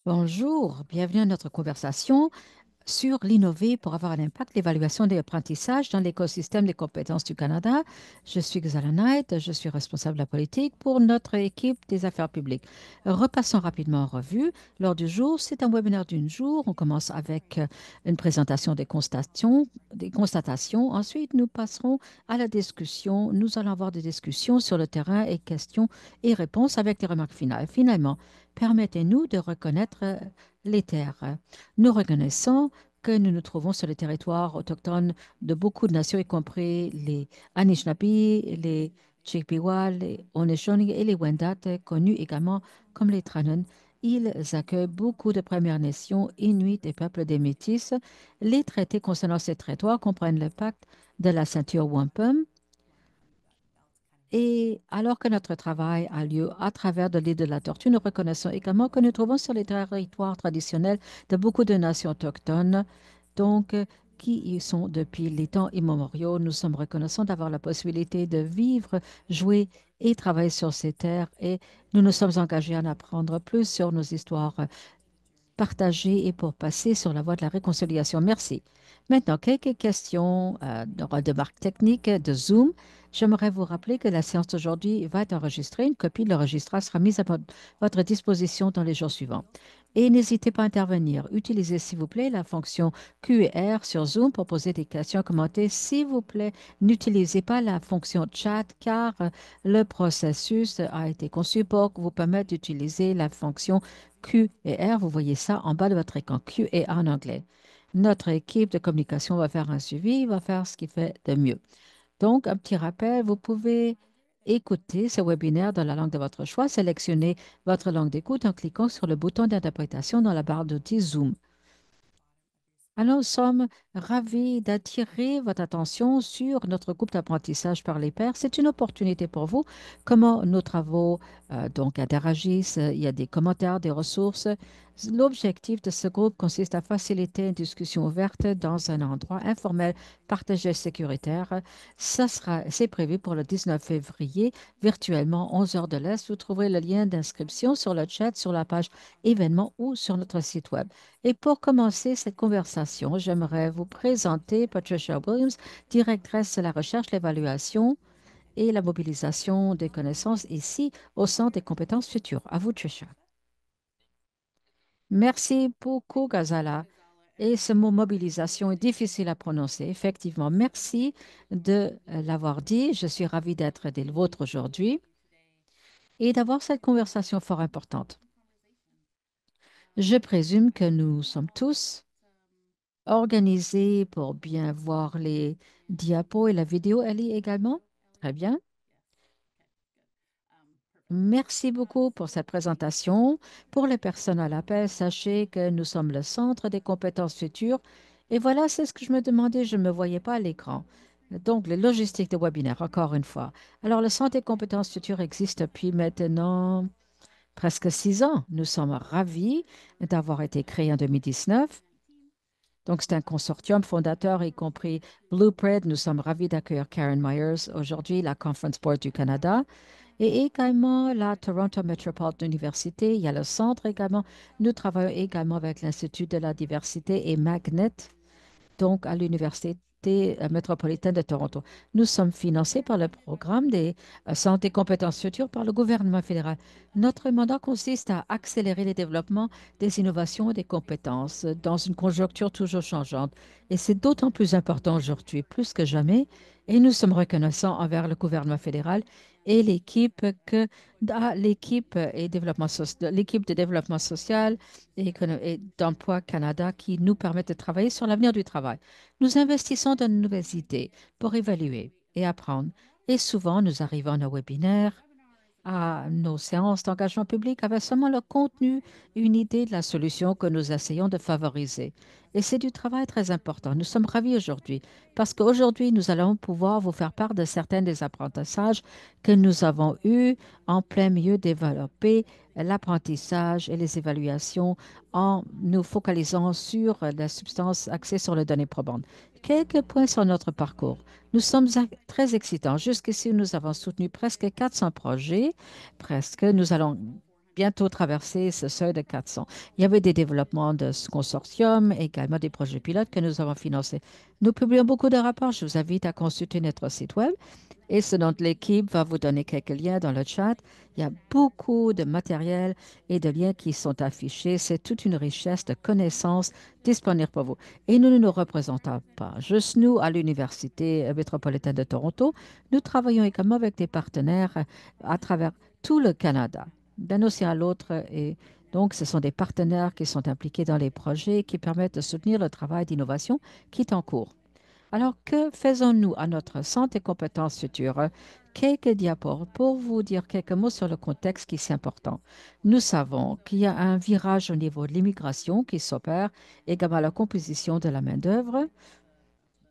Bonjour, bienvenue à notre conversation sur l'innover pour avoir un impact, l'évaluation des apprentissages dans l'écosystème des compétences du Canada. Je suis Xala Knight, je suis responsable de la politique pour notre équipe des affaires publiques. Repassons rapidement en revue. L'ordre du jour, c'est un webinaire d'une jour. On commence avec une présentation des constatations. Ensuite, nous passerons à la discussion. Nous allons avoir des discussions sur le terrain et questions et réponses avec des remarques finales. Finalement, permettez-nous de reconnaître les terres. Nous reconnaissons que nous nous trouvons sur le territoire autochtone de beaucoup de nations, y compris les Anishinaabe, les Chippewa, les Haudenosaunee et les Wendat, connus également comme les Tranen. Ils accueillent beaucoup de Premières Nations, Inuits et peuples des Métis. Les traités concernant ces territoires comprennent le pacte de la ceinture Wampum, et alors que notre travail a lieu à travers de l'île de la Tortue, nous reconnaissons également que nous trouvons sur les territoires traditionnels de beaucoup de nations autochtones, donc qui y sont depuis les temps immémoriaux. Nous sommes reconnaissants d'avoir la possibilité de vivre, jouer et travailler sur ces terres, et nous nous sommes engagés à en apprendre plus sur nos histoires partagées et pour passer sur la voie de la réconciliation. Merci. Maintenant, quelques questions de marque technique de Zoom. J'aimerais vous rappeler que la séance d'aujourd'hui va être enregistrée. Une copie de l'enregistrement sera mise à votre disposition dans les jours suivants. Et n'hésitez pas à intervenir. Utilisez, s'il vous plaît, la fonction Q&R sur Zoom pour poser des questions, commenter. S'il vous plaît, n'utilisez pas la fonction chat car le processus a été conçu pour vous permettre d'utiliser la fonction Q et R. Vous voyez ça en bas de votre écran, Q et R en anglais. Notre équipe de communication va faire un suivi, va faire ce qu'il fait de mieux. Donc, un petit rappel, vous pouvez écouter ce webinaire dans la langue de votre choix. Sélectionnez votre langue d'écoute en cliquant sur le bouton d'interprétation dans la barre d'outils Zoom. Alors, nous sommes ravis d'attirer votre attention sur notre groupe d'apprentissage par les pairs. C'est une opportunité pour vous. Comment nos travaux donc interagissent. Il y a des commentaires, des ressources. L'objectif de ce groupe consiste à faciliter une discussion ouverte dans un endroit informel, partagé et sécuritaire. C'est prévu pour le 19 février, virtuellement 11 heures de l'Est. Vous trouverez le lien d'inscription sur le chat, sur la page événements ou sur notre site web. Et pour commencer cette conversation, j'aimerais vous présenter Patricia Williams, directrice de la recherche, l'évaluation et la mobilisation des connaissances ici au Centre des compétences futures. À vous, Tricia. Merci beaucoup, Gazala. Et ce mot mobilisation est difficile à prononcer. Effectivement, merci de l'avoir dit. Je suis ravie d'être des vôtres aujourd'hui et d'avoir cette conversation fort importante. Je présume que nous sommes tous organisée pour bien voir les diapos et la vidéo, Ellie également. Très bien. Merci beaucoup pour cette présentation. Pour les personnes à l'appel, sachez que nous sommes le centre des compétences futures. Et voilà, c'est ce que je me demandais, je ne me voyais pas à l'écran. Donc, les logistiques de webinaire, encore une fois. Alors, le centre des compétences futures existe depuis maintenant presque 6 ans. Nous sommes ravis d'avoir été créé en 2019. Donc, c'est un consortium fondateur, y compris Blueprint. Nous sommes ravis d'accueillir Karen Myers aujourd'hui, la Conference Board du Canada, et également la Toronto Metropolitan University. Il y a le centre également. Nous travaillons également avec l'Institut de la diversité et Magnet, donc à l'Université métropolitaine de Toronto. Nous sommes financés par le programme des santé compétences futures par le gouvernement fédéral. Notre mandat consiste à accélérer le développement des innovations et des compétences dans une conjoncture toujours changeante. Et c'est d'autant plus important aujourd'hui, plus que jamais. Et nous sommes reconnaissants envers le gouvernement fédéral et l'équipe de développement social et d'emploi Canada qui nous permettent de travailler sur l'avenir du travail. Nous investissons dans de nouvelles idées pour évaluer et apprendre. Et souvent, nous arrivons à nos webinaires, à nos séances d'engagement public avec seulement le contenu, une idée de la solution que nous essayons de favoriser. Et c'est du travail très important. Nous sommes ravis aujourd'hui parce qu'aujourd'hui, nous allons pouvoir vous faire part de certains des apprentissages que nous avons eus en plein milieu développer l'apprentissage et les évaluations en nous focalisant sur la substance axée sur les données probantes. Quelques points sur notre parcours. Nous sommes très excitants. Jusqu'ici, nous avons soutenu presque 400 projets. Presque. Nous allons bientôt traverser ce seuil de 400. Il y avait des développements de ce consortium, également des projets pilotes que nous avons financés. Nous publions beaucoup de rapports. Je vous invite à consulter notre site web et ce dont l'équipe va vous donner quelques liens dans le chat. Il y a beaucoup de matériel et de liens qui sont affichés. C'est toute une richesse de connaissances disponibles pour vous. Et nous ne nous représentons pas juste nous à l'Université métropolitaine de Toronto. Nous travaillons également avec des partenaires à travers tout le Canada, d'un océan à l'autre. Et donc, ce sont des partenaires qui sont impliqués dans les projets qui permettent de soutenir le travail d'innovation qui est en cours. Alors, que faisons-nous à notre santé et compétences futures? Quelques diapos pour vous dire quelques mots sur le contexte qui est important. Nous savons qu'il y a un virage au niveau de l'immigration qui s'opère, également la composition de la main-d'œuvre.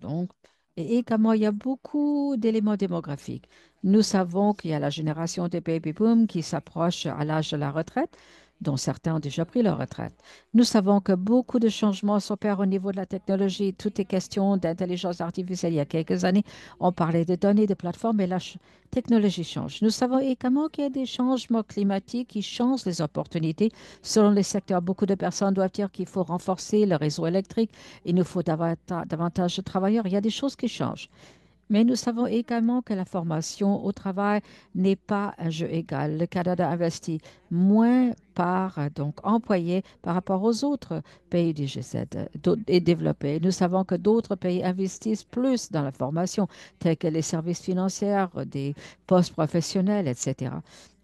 Donc, et également, il y a beaucoup d'éléments démographiques. Nous savons qu'il y a la génération des baby boom qui s'approche à l'âge de la retraite, dont certains ont déjà pris leur retraite. Nous savons que beaucoup de changements s'opèrent au niveau de la technologie. Tout est question d'intelligence artificielle. Il y a quelques années, on parlait de données, de plateformes, et la technologie change. Nous savons également qu'il y a des changements climatiques qui changent les opportunités selon les secteurs. Beaucoup de personnes doivent dire qu'il faut renforcer le réseau électrique, il nous faut davantage de travailleurs. Il y a des choses qui changent. Mais nous savons également que la formation au travail n'est pas un jeu égal. Le Canada investit moins par donc employé par rapport aux autres pays du G7 et développés. Nous savons que d'autres pays investissent plus dans la formation, tels que les services financiers, des postes professionnels, etc.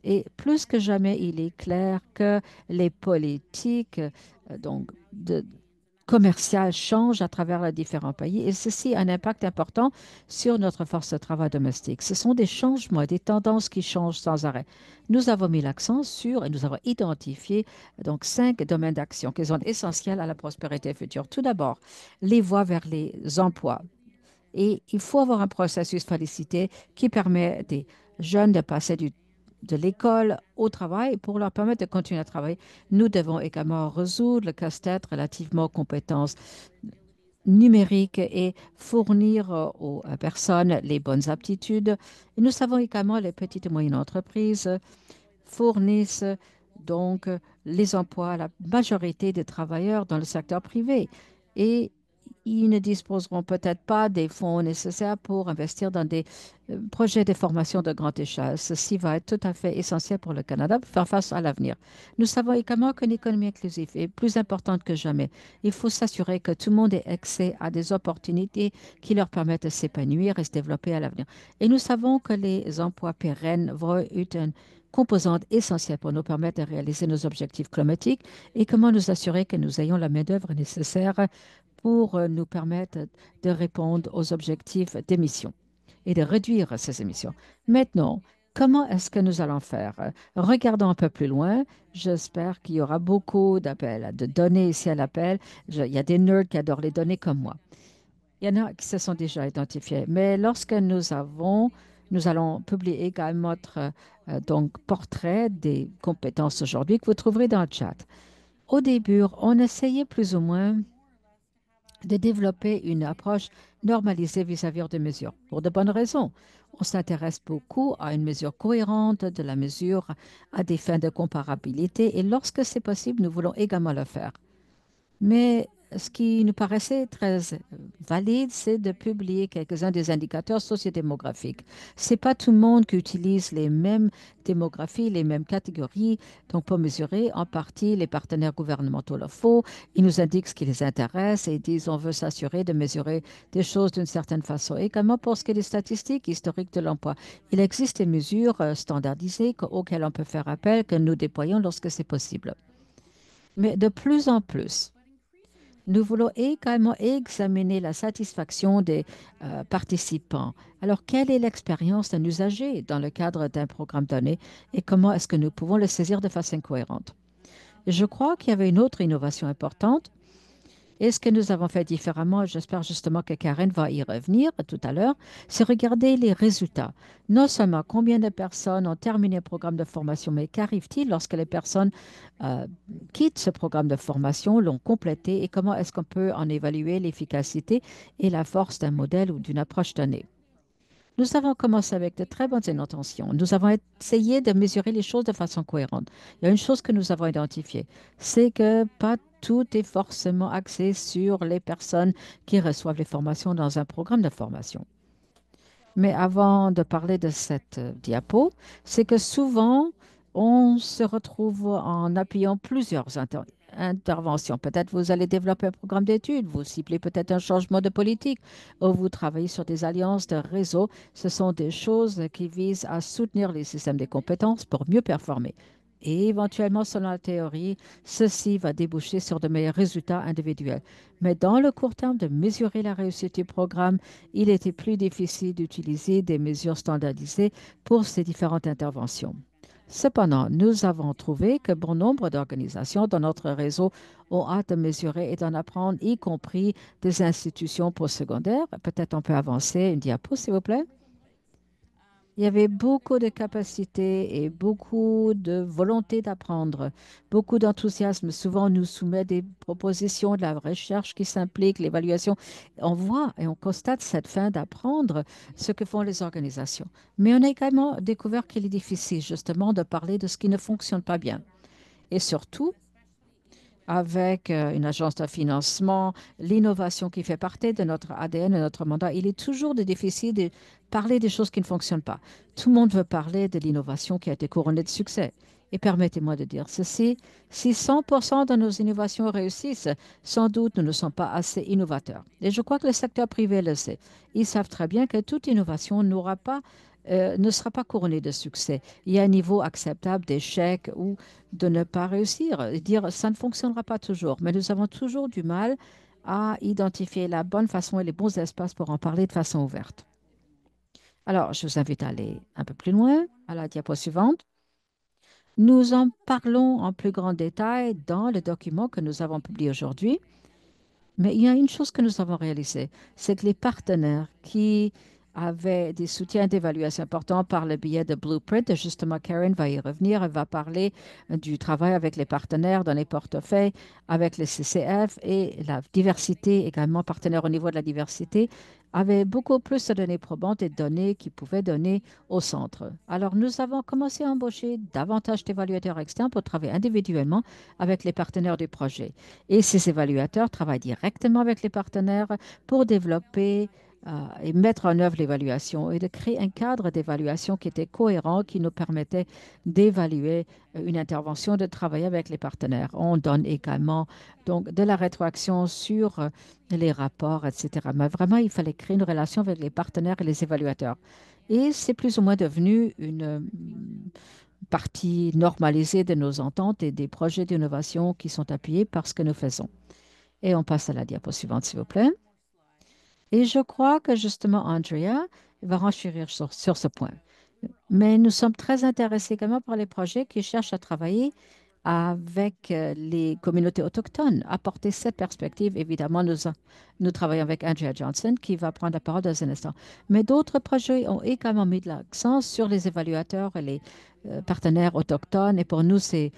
Et plus que jamais, il est clair que les politiques donc commerciales changent à travers les différents pays et ceci a un impact important sur notre force de travail domestique. Ce sont des changements et des tendances qui changent sans arrêt. Nous avons mis l'accent sur et nous avons identifié donc 5 domaines d'action qui sont essentiels à la prospérité future. Tout d'abord, les voies vers les emplois. Et il faut avoir un processus félicité qui permet des jeunes de passer de l'école au travail pour leur permettre de continuer à travailler. Nous devons également résoudre le casse-tête relativement aux compétences numériques et fournir aux personnes les bonnes aptitudes. Et nous savons également que les petites et moyennes entreprises fournissent donc les emplois à la majorité des travailleurs dans le secteur privé. Et ils ne disposeront peut-être pas des fonds nécessaires pour investir dans des projets de formation de grande échelle. Ceci va être tout à fait essentiel pour le Canada pour faire face à l'avenir. Nous savons également qu'une économie inclusive est plus importante que jamais. Il faut s'assurer que tout le monde ait accès à des opportunités qui leur permettent de s'épanouir et se développer à l'avenir. Et nous savons que les emplois pérennes vont être une composante essentielle pour nous permettre de réaliser nos objectifs climatiques et comment nous assurer que nous ayons la main-d'œuvre nécessaire pour nous permettre de répondre aux objectifs d'émissions et de réduire ces émissions. Maintenant, comment est-ce que nous allons faire? Regardons un peu plus loin. J'espère qu'il y aura beaucoup d'appels, de données ici à l'appel. Il y a des nerds qui adorent les données comme moi. Il y en a qui se sont déjà identifiés. Mais lorsque nous allons publier également notre donc, portrait des compétences aujourd'hui que vous trouverez dans le chat. Au début, on essayait plus ou moins de développer une approche normalisée vis-à-vis de mesures, pour de bonnes raisons. On s'intéresse beaucoup à une mesure cohérente de la mesure à des fins de comparabilité et lorsque c'est possible, nous voulons également le faire. Mais ce qui nous paraissait très valide, c'est de publier quelques-uns des indicateurs sociodémographiques. Ce n'est pas tout le monde qui utilise les mêmes démographies, les mêmes catégories. Donc, pour mesurer, en partie, les partenaires gouvernementaux le font. Ils nous indiquent ce qui les intéresse et ils disent on veut s'assurer de mesurer des choses d'une certaine façon. Également, pour ce qui est des statistiques historiques de l'emploi, il existe des mesures standardisées auxquelles on peut faire appel, que nous déployons lorsque c'est possible. Mais de plus en plus, nous voulons également examiner la satisfaction des participants. Alors, quelle est l'expérience d'un usager dans le cadre d'un programme donné et comment est-ce que nous pouvons le saisir de façon cohérente? Je crois qu'il y avait une autre innovation importante. Et ce que nous avons fait différemment, j'espère justement que Karen va y revenir tout à l'heure, c'est regarder les résultats. Non seulement combien de personnes ont terminé le programme de formation, mais qu'arrive-t-il lorsque les personnes euh, quittent ce programme de formation, l'ont complété et comment est-ce qu'on peut en évaluer l'efficacité et la force d'un modèle ou d'une approche donnée. Nous avons commencé avec de très bonnes intentions. Nous avons essayé de mesurer les choses de façon cohérente. Il y a une chose que nous avons identifiée, c'est que pas tout est forcément axé sur les personnes qui reçoivent les formations dans un programme de formation. Mais avant de parler de cette diapo, c'est que souvent, on se retrouve en appuyant plusieurs interventions. Peut-être vous allez développer un programme d'études, vous ciblez peut-être un changement de politique, ou vous travaillez sur des alliances de réseau. Ce sont des choses qui visent à soutenir les systèmes des compétences pour mieux performer. Et éventuellement, selon la théorie, ceci va déboucher sur de meilleurs résultats individuels. Mais dans le court terme, de mesurer la réussite du programme, il était plus difficile d'utiliser des mesures standardisées pour ces différentes interventions. Cependant, nous avons trouvé que bon nombre d'organisations dans notre réseau ont hâte de mesurer et d'en apprendre, y compris des institutions postsecondaires. Peut-être on peut avancer une diapo, s'il vous plaît. Il y avait beaucoup de capacités et beaucoup de volonté d'apprendre, beaucoup d'enthousiasme. Souvent, on nous soumet des propositions de la recherche qui s'implique, l'évaluation. On voit et on constate cette fin d'apprendre ce que font les organisations. Mais on a également découvert qu'il est difficile justement de parler de ce qui ne fonctionne pas bien. Et surtout, avec une agence de financement, l'innovation qui fait partie de notre ADN, de notre mandat, il est toujours difficile de parler des choses qui ne fonctionnent pas. Tout le monde veut parler de l'innovation qui a été couronnée de succès. Et permettez-moi de dire ceci, si 100% de nos innovations réussissent, sans doute nous ne sommes pas assez innovateurs. Et je crois que le secteur privé le sait. Ils savent très bien que toute innovation ne sera pas couronnée de succès. Il y a un niveau acceptable d'échec ou de ne pas réussir, et dire ça ne fonctionnera pas toujours, mais nous avons toujours du mal à identifier la bonne façon et les bons espaces pour en parler de façon ouverte. Alors, je vous invite à aller un peu plus loin, à la diapo suivante. Nous en parlons en plus grand détail dans le document que nous avons publié aujourd'hui. Mais il y a une chose que nous avons réalisée, c'est que les partenaires qui avaient des soutiens d'évaluation importants par le biais de Blueprint, et justement Karen va y revenir, elle va parler du travail avec les partenaires dans les portefeuilles, avec le CCF et la diversité, également partenaires au niveau de la diversité, avaient beaucoup plus de données probantes et de données qui pouvaient donner au centre. Alors nous avons commencé à embaucher davantage d'évaluateurs externes pour travailler individuellement avec les partenaires du projet. Et ces évaluateurs travaillent directement avec les partenaires pour développer et mettre en œuvre l'évaluation et de créer un cadre d'évaluation qui était cohérent, qui nous permettait d'évaluer une intervention, de travailler avec les partenaires. On donne également donc de la rétroaction sur les rapports, etc. Mais vraiment, il fallait créer une relation avec les partenaires et les évaluateurs. Et c'est plus ou moins devenu une partie normalisée de nos ententes et des projets d'innovation qui sont appuyés par ce que nous faisons. Et on passe à la diapo suivante, s'il vous plaît. Et je crois que justement, Andrea va renchérir sur ce point. Mais nous sommes très intéressés également par les projets qui cherchent à travailler avec les communautés autochtones, apporter cette perspective. Évidemment, nous travaillons avec Andrea Johnson qui va prendre la parole dans un instant. Mais d'autres projets ont également mis de l'accent sur les évaluateurs et les partenaires autochtones. Et pour nous, ces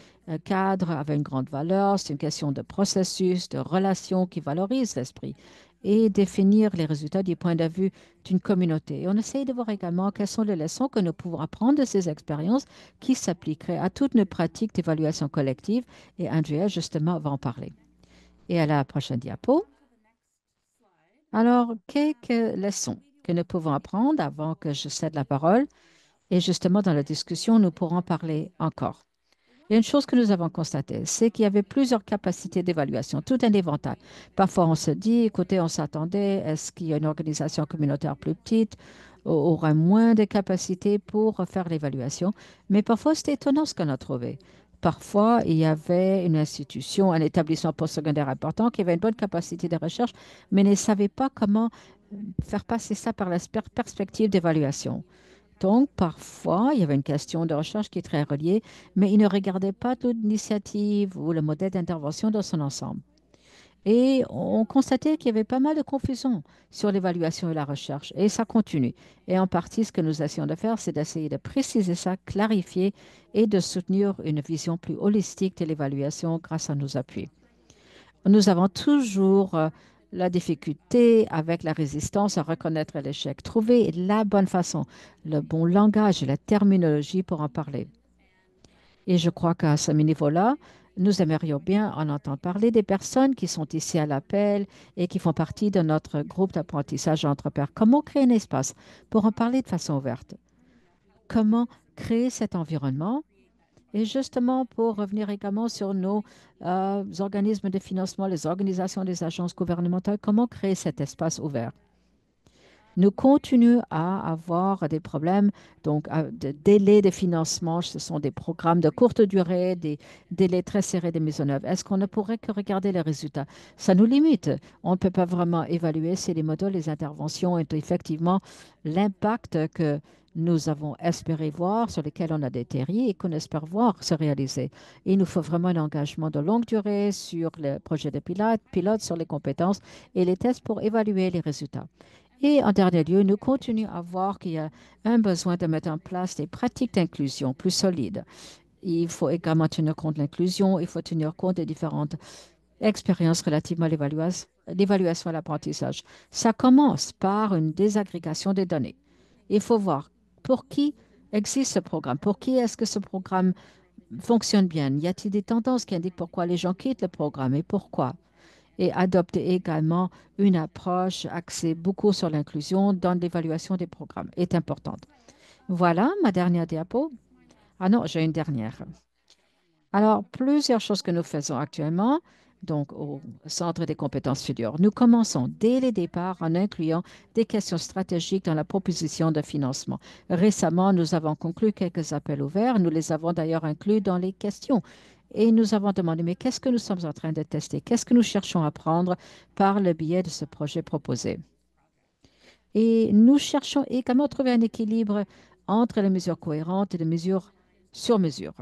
cadres avaient une grande valeur. C'est une question de processus, de relations qui valorisent l'esprit et définir les résultats du point de vue d'une communauté. Et on essaye de voir également quelles sont les leçons que nous pouvons apprendre de ces expériences qui s'appliqueraient à toutes nos pratiques d'évaluation collective. Et Andrea, justement, va en parler. Et à la prochaine diapo. Alors, quelques leçons que nous pouvons apprendre avant que je cède la parole. Et justement, dans la discussion, nous pourrons parler encore. Il y a une chose que nous avons constatée, c'est qu'il y avait plusieurs capacités d'évaluation, tout un éventail. Parfois, on se dit, écoutez, on s'attendait, est-ce qu'il y a une organisation communautaire plus petite, aura moins de capacités pour faire l'évaluation? Mais parfois, c'est étonnant ce qu'on a trouvé. Parfois, il y avait une institution, un établissement postsecondaire important qui avait une bonne capacité de recherche, mais ne savait pas comment faire passer ça par la perspective d'évaluation. Donc, parfois, il y avait une question de recherche qui est très reliée, mais il ne regardait pas toute l'initiative ou le modèle d'intervention dans son ensemble. Et on constatait qu'il y avait pas mal de confusion sur l'évaluation et la recherche, et ça continue. Et en partie, ce que nous essayons de faire, c'est d'essayer de préciser ça, clarifier et de soutenir une vision plus holistique de l'évaluation grâce à nos appuis. Nous avons toujours la difficulté avec la résistance à reconnaître l'échec. Trouver la bonne façon, le bon langage et la terminologie pour en parler. Et je crois qu'à ce niveau-là, nous aimerions bien en entendre parler des personnes qui sont ici à l'appel et qui font partie de notre groupe d'apprentissage entre pairs. Comment créer un espace pour en parler de façon ouverte? Comment créer cet environnement? Et justement, pour revenir également sur nos organismes de financement, les organisations des agences gouvernementales, comment créer cet espace ouvert? Nous continuons à avoir des problèmes de délais de financement. Ce sont des programmes de courte durée, des délais très serrés de mise en œuvre. Est-ce qu'on ne pourrait que regarder les résultats? Ça nous limite. On ne peut pas vraiment évaluer si les modèles, les interventions ont effectivement l'impact que nous avons espéré voir, sur lesquels on a déterri et qu'on espère voir se réaliser. Il nous faut vraiment un engagement de longue durée sur le projet de pilote sur les compétences et les tests pour évaluer les résultats. Et en dernier lieu, nous continuons à voir qu'il y a un besoin de mettre en place des pratiques d'inclusion plus solides. Il faut également tenir compte de l'inclusion, il faut tenir compte des différentes expériences relativement à l'évaluation et l'apprentissage. Ça commence par une désagrégation des données. Il faut voir pour qui existe ce programme, pour qui est-ce que ce programme fonctionne bien. Y a-t-il des tendances qui indiquent pourquoi les gens quittent le programme et pourquoi? Et adopter également une approche axée beaucoup sur l'inclusion dans l'évaluation des programmes est importante. Voilà ma dernière diapo. Ah non, j'ai une dernière. Alors, plusieurs choses que nous faisons actuellement, donc au Centre des compétences futures. Nous commençons dès le départ en incluant des questions stratégiques dans la proposition de financement. Récemment, nous avons conclu quelques appels ouverts. Nous les avons d'ailleurs inclus dans les questions. Et nous avons demandé, mais qu'est-ce que nous sommes en train de tester? Qu'est-ce que nous cherchons à prendre par le biais de ce projet proposé? Et nous cherchons également à trouver un équilibre entre les mesures cohérentes et les mesures sur mesure.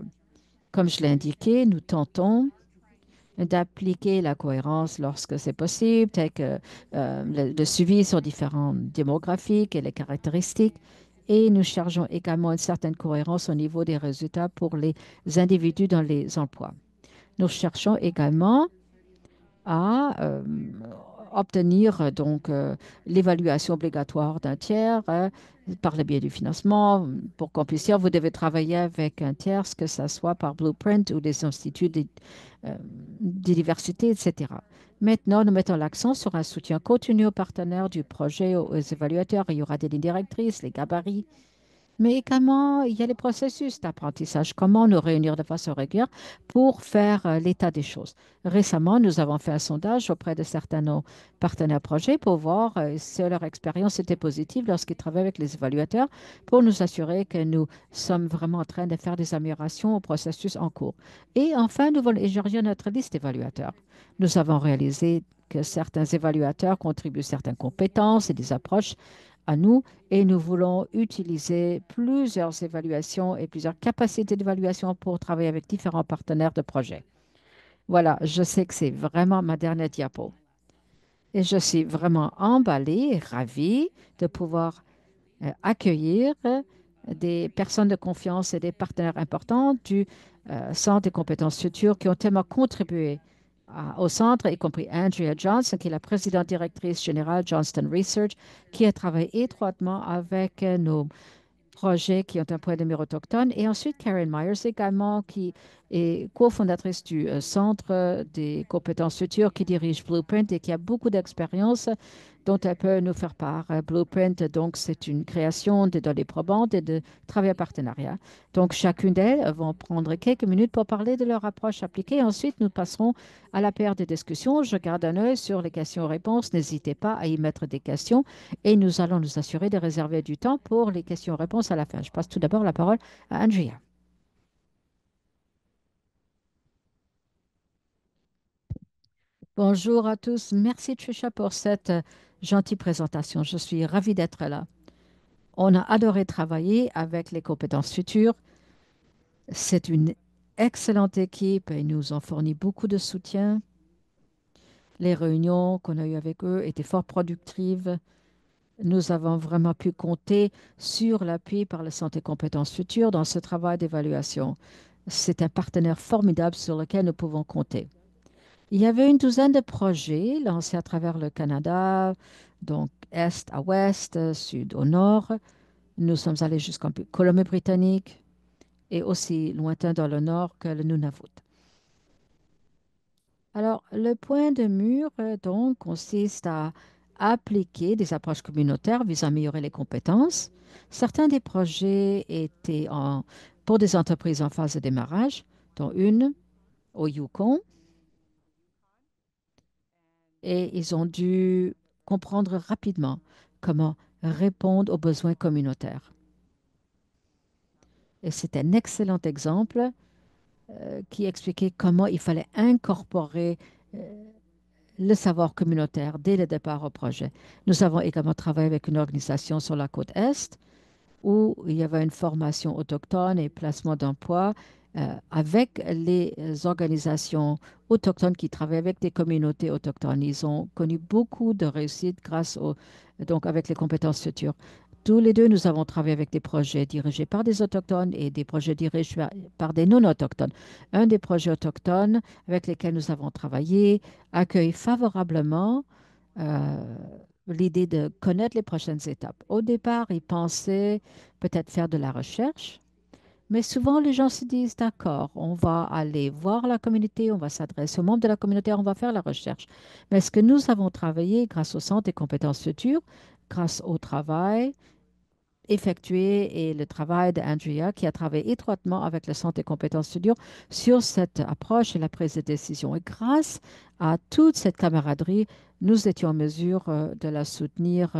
Comme je l'ai indiqué, nous tentons d'appliquer la cohérence lorsque c'est possible, tel que le suivi sur différents démographiques et les caractéristiques. Et nous chargeons également une certaine cohérence au niveau des résultats pour les individus dans les emplois. Nous cherchons également à obtenir l'évaluation obligatoire d'un tiers par le biais du financement. Pour qu'on puisse dire, vous devez travailler avec un tiers, que ce soit par Blueprint ou des instituts de diversité, etc. Maintenant, nous mettons l'accent sur un soutien continu aux partenaires du projet, aux évaluateurs. Il y aura des lignes directrices, les gabarits, mais également, il y a les processus d'apprentissage, comment nous réunir de façon régulière pour faire l'état des choses. Récemment, nous avons fait un sondage auprès de certains de nos partenaires projets pour voir si leur expérience était positive lorsqu'ils travaillent avec les évaluateurs, pour nous assurer que nous sommes vraiment en train de faire des améliorations au processus en cours. Et enfin, nous voulons élargir notre liste d'évaluateurs. Nous avons réalisé que certains évaluateurs contribuent certaines compétences et des approches à nous et nous voulons utiliser plusieurs évaluations et plusieurs capacités d'évaluation pour travailler avec différents partenaires de projet. Voilà, je sais que c'est vraiment ma dernière diapo. Et je suis vraiment emballée et ravie de pouvoir accueillir des personnes de confiance et des partenaires importants du Centre des compétences futures qui ont tellement contribué au centre, y compris Andrea Johnson, qui est la présidente directrice générale Johnston Research, qui a travaillé étroitement avec nos projets qui ont un point de mire autochtone. Et ensuite, Karen Myers également, qui est cofondatrice du Centre des compétences futures, qui dirige Blueprint et qui a beaucoup d'expérience dont elle peut nous faire part. Blueprint, donc, c'est une création de données probantes et de travail en partenariat. Donc, chacune d'elles vont prendre quelques minutes pour parler de leur approche appliquée. Ensuite, nous passerons à la paire de discussions. Je garde un œil sur les questions-réponses. N'hésitez pas à y mettre des questions et nous allons nous assurer de réserver du temps pour les questions-réponses à la fin. Je passe tout d'abord la parole à Andrea. Bonjour à tous. Merci Trisha pour cette gentille présentation. Je suis ravie d'être là. On a adoré travailler avec les compétences futures. C'est une excellente équipe et ils nous ont fourni beaucoup de soutien. Les réunions qu'on a eues avec eux étaient fort productives. Nous avons vraiment pu compter sur l'appui par le Centre des compétences futures dans ce travail d'évaluation. C'est un partenaire formidable sur lequel nous pouvons compter. Il y avait une douzaine de projets lancés à travers le Canada, donc est à ouest, sud au nord. Nous sommes allés jusqu'en Colombie-Britannique et aussi lointain dans le nord que le Nunavut. Alors, le point de mur, donc, consiste à appliquer des approches communautaires visant à améliorer les compétences. Certains des projets étaient pour des entreprises en phase de démarrage, dont une au Yukon, et ils ont dû comprendre rapidement comment répondre aux besoins communautaires. Et c'est un excellent exemple qui expliquait comment il fallait incorporer le savoir communautaire dès le départ au projet. Nous avons également travaillé avec une organisation sur la côte Est où il y avait une formation autochtone et placement d'emploi avec les organisations autochtones qui travaillent avec des communautés autochtones. Ils ont connu beaucoup de réussite donc avec les compétences futures. Tous les deux, nous avons travaillé avec des projets dirigés par des autochtones et des projets dirigés par des non-autochtones. Un des projets autochtones avec lesquels nous avons travaillé accueille favorablement euh, l'idée de connaître les prochaines étapes. Au départ, ils pensaient peut-être faire de la recherche, mais souvent les gens se disent, d'accord, on va aller voir la communauté, on va s'adresser aux membres de la communauté, on va faire la recherche. Mais ce que nous avons travaillé grâce au Centre des compétences futures, grâce au travail effectué et le travail d'Andrea, qui a travaillé étroitement avec le Centre des compétences futures sur cette approche et la prise de décision. Et grâce à toute cette camaraderie, nous étions en mesure de la soutenir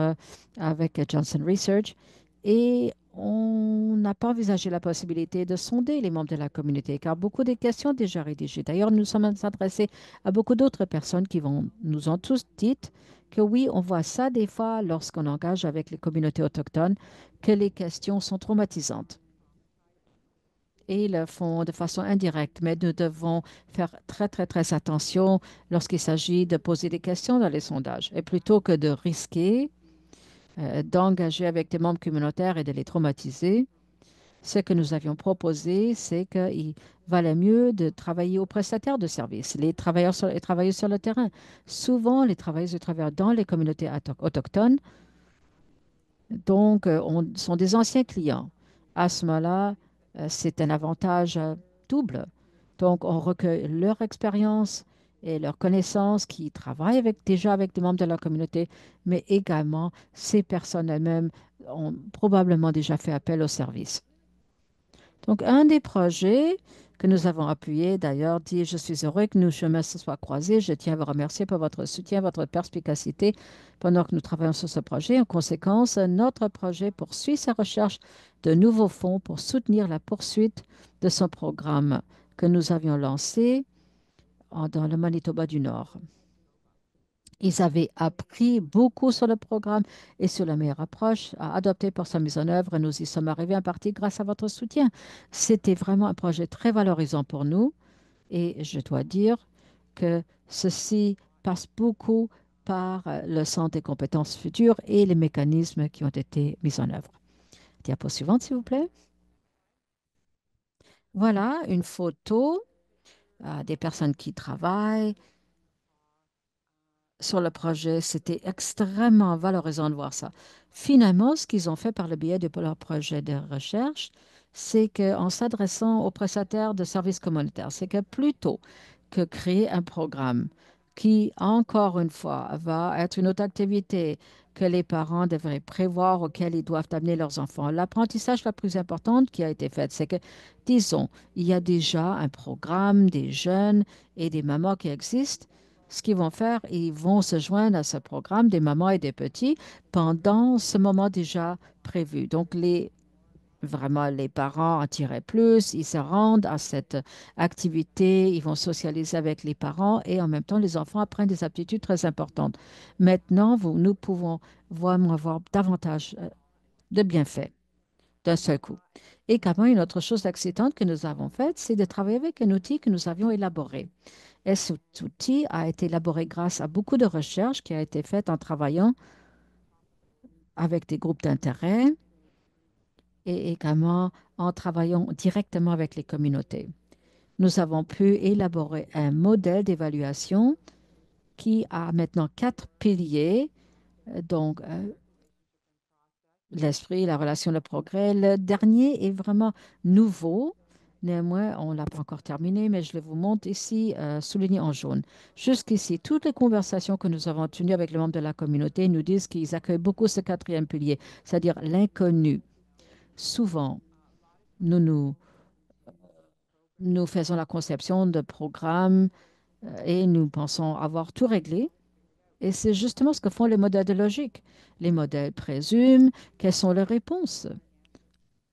avec Johnson Research et on n'a pas envisagé la possibilité de sonder les membres de la communauté, car beaucoup de questions déjà rédigées. D'ailleurs, nous sommes adressés à beaucoup d'autres personnes qui nous ont tous dit que oui, on voit ça des fois lorsqu'on engage avec les communautés autochtones, que les questions sont traumatisantes. Et ils le font de façon indirecte, mais nous devons faire très, très, très attention lorsqu'il s'agit de poser des questions dans les sondages. Et plutôt que de risquer d'engager avec des membres communautaires et de les traumatiser, ce que nous avions proposé, c'est qu'il valait mieux de travailler aux prestataires de services, les travailleurs sur le terrain. Souvent, les travailleurs et travailleurs dans les communautés autochtones donc, sont des anciens clients. À ce moment-là, c'est un avantage double. Donc, on recueille leur expérience et leurs connaissances qui travaillent déjà avec des membres de la communauté, mais également ces personnes elles-mêmes ont probablement déjà fait appel au service. Donc, un des projets que nous avons appuyé, d'ailleurs, dit, je suis heureux que nos chemins se soient croisés. Je tiens à vous remercier pour votre soutien, votre perspicacité pendant que nous travaillons sur ce projet. En conséquence, notre projet poursuit sa recherche de nouveaux fonds pour soutenir la poursuite de ce programme que nous avions lancé dans le Manitoba du Nord. Ils avaient appris beaucoup sur le programme et sur la meilleure approche à adopter pour sa mise en œuvre et nous y sommes arrivés en partie grâce à votre soutien. C'était vraiment un projet très valorisant pour nous et je dois dire que ceci passe beaucoup par le Centre des compétences futures et les mécanismes qui ont été mis en œuvre. Diapo suivante, s'il vous plaît. Voilà une photo des personnes qui travaillent sur le projet. C'était extrêmement valorisant de voir ça. Finalement, ce qu'ils ont fait par le biais de leur projet de recherche, c'est qu'en s'adressant aux prestataires de services communautaires, c'est que plutôt que créer un programme qui, encore une fois, va être une autre activité que les parents devraient prévoir, auquel ils doivent amener leurs enfants. L'apprentissage la plus importante qui a été fait, c'est que, disons, il y a déjà un programme des jeunes et des mamans qui existent. Ce qu'ils vont faire, ils vont se joindre à ce programme des mamans et des petits pendant ce moment déjà prévu. Donc, vraiment, les parents en tiraient plus, ils se rendent à cette activité, ils vont socialiser avec les parents et en même temps, les enfants apprennent des aptitudes très importantes. Maintenant, nous pouvons vraiment avoir davantage de bienfaits d'un seul coup. Et également, une autre chose excitante que nous avons faite, c'est de travailler avec un outil que nous avions élaboré. Et cet outil a été élaboré grâce à beaucoup de recherches qui a été faite en travaillant avec des groupes d'intérêt et également en travaillant directement avec les communautés. Nous avons pu élaborer un modèle d'évaluation qui a maintenant quatre piliers. Donc, l'esprit, la relation, le progrès. Le dernier est vraiment nouveau. Néanmoins, on ne l'a pas encore terminé, mais je le vous montre ici, souligné en jaune. Jusqu'ici, toutes les conversations que nous avons tenues avec les membres de la communauté nous disent qu'ils accueillent beaucoup ce quatrième pilier, c'est-à-dire l'inconnu. Souvent, nous, nous, nous faisons la conception de programmes et nous pensons avoir tout réglé. Et c'est justement ce que font les modèles de logique. Les modèles présument quelles sont les réponses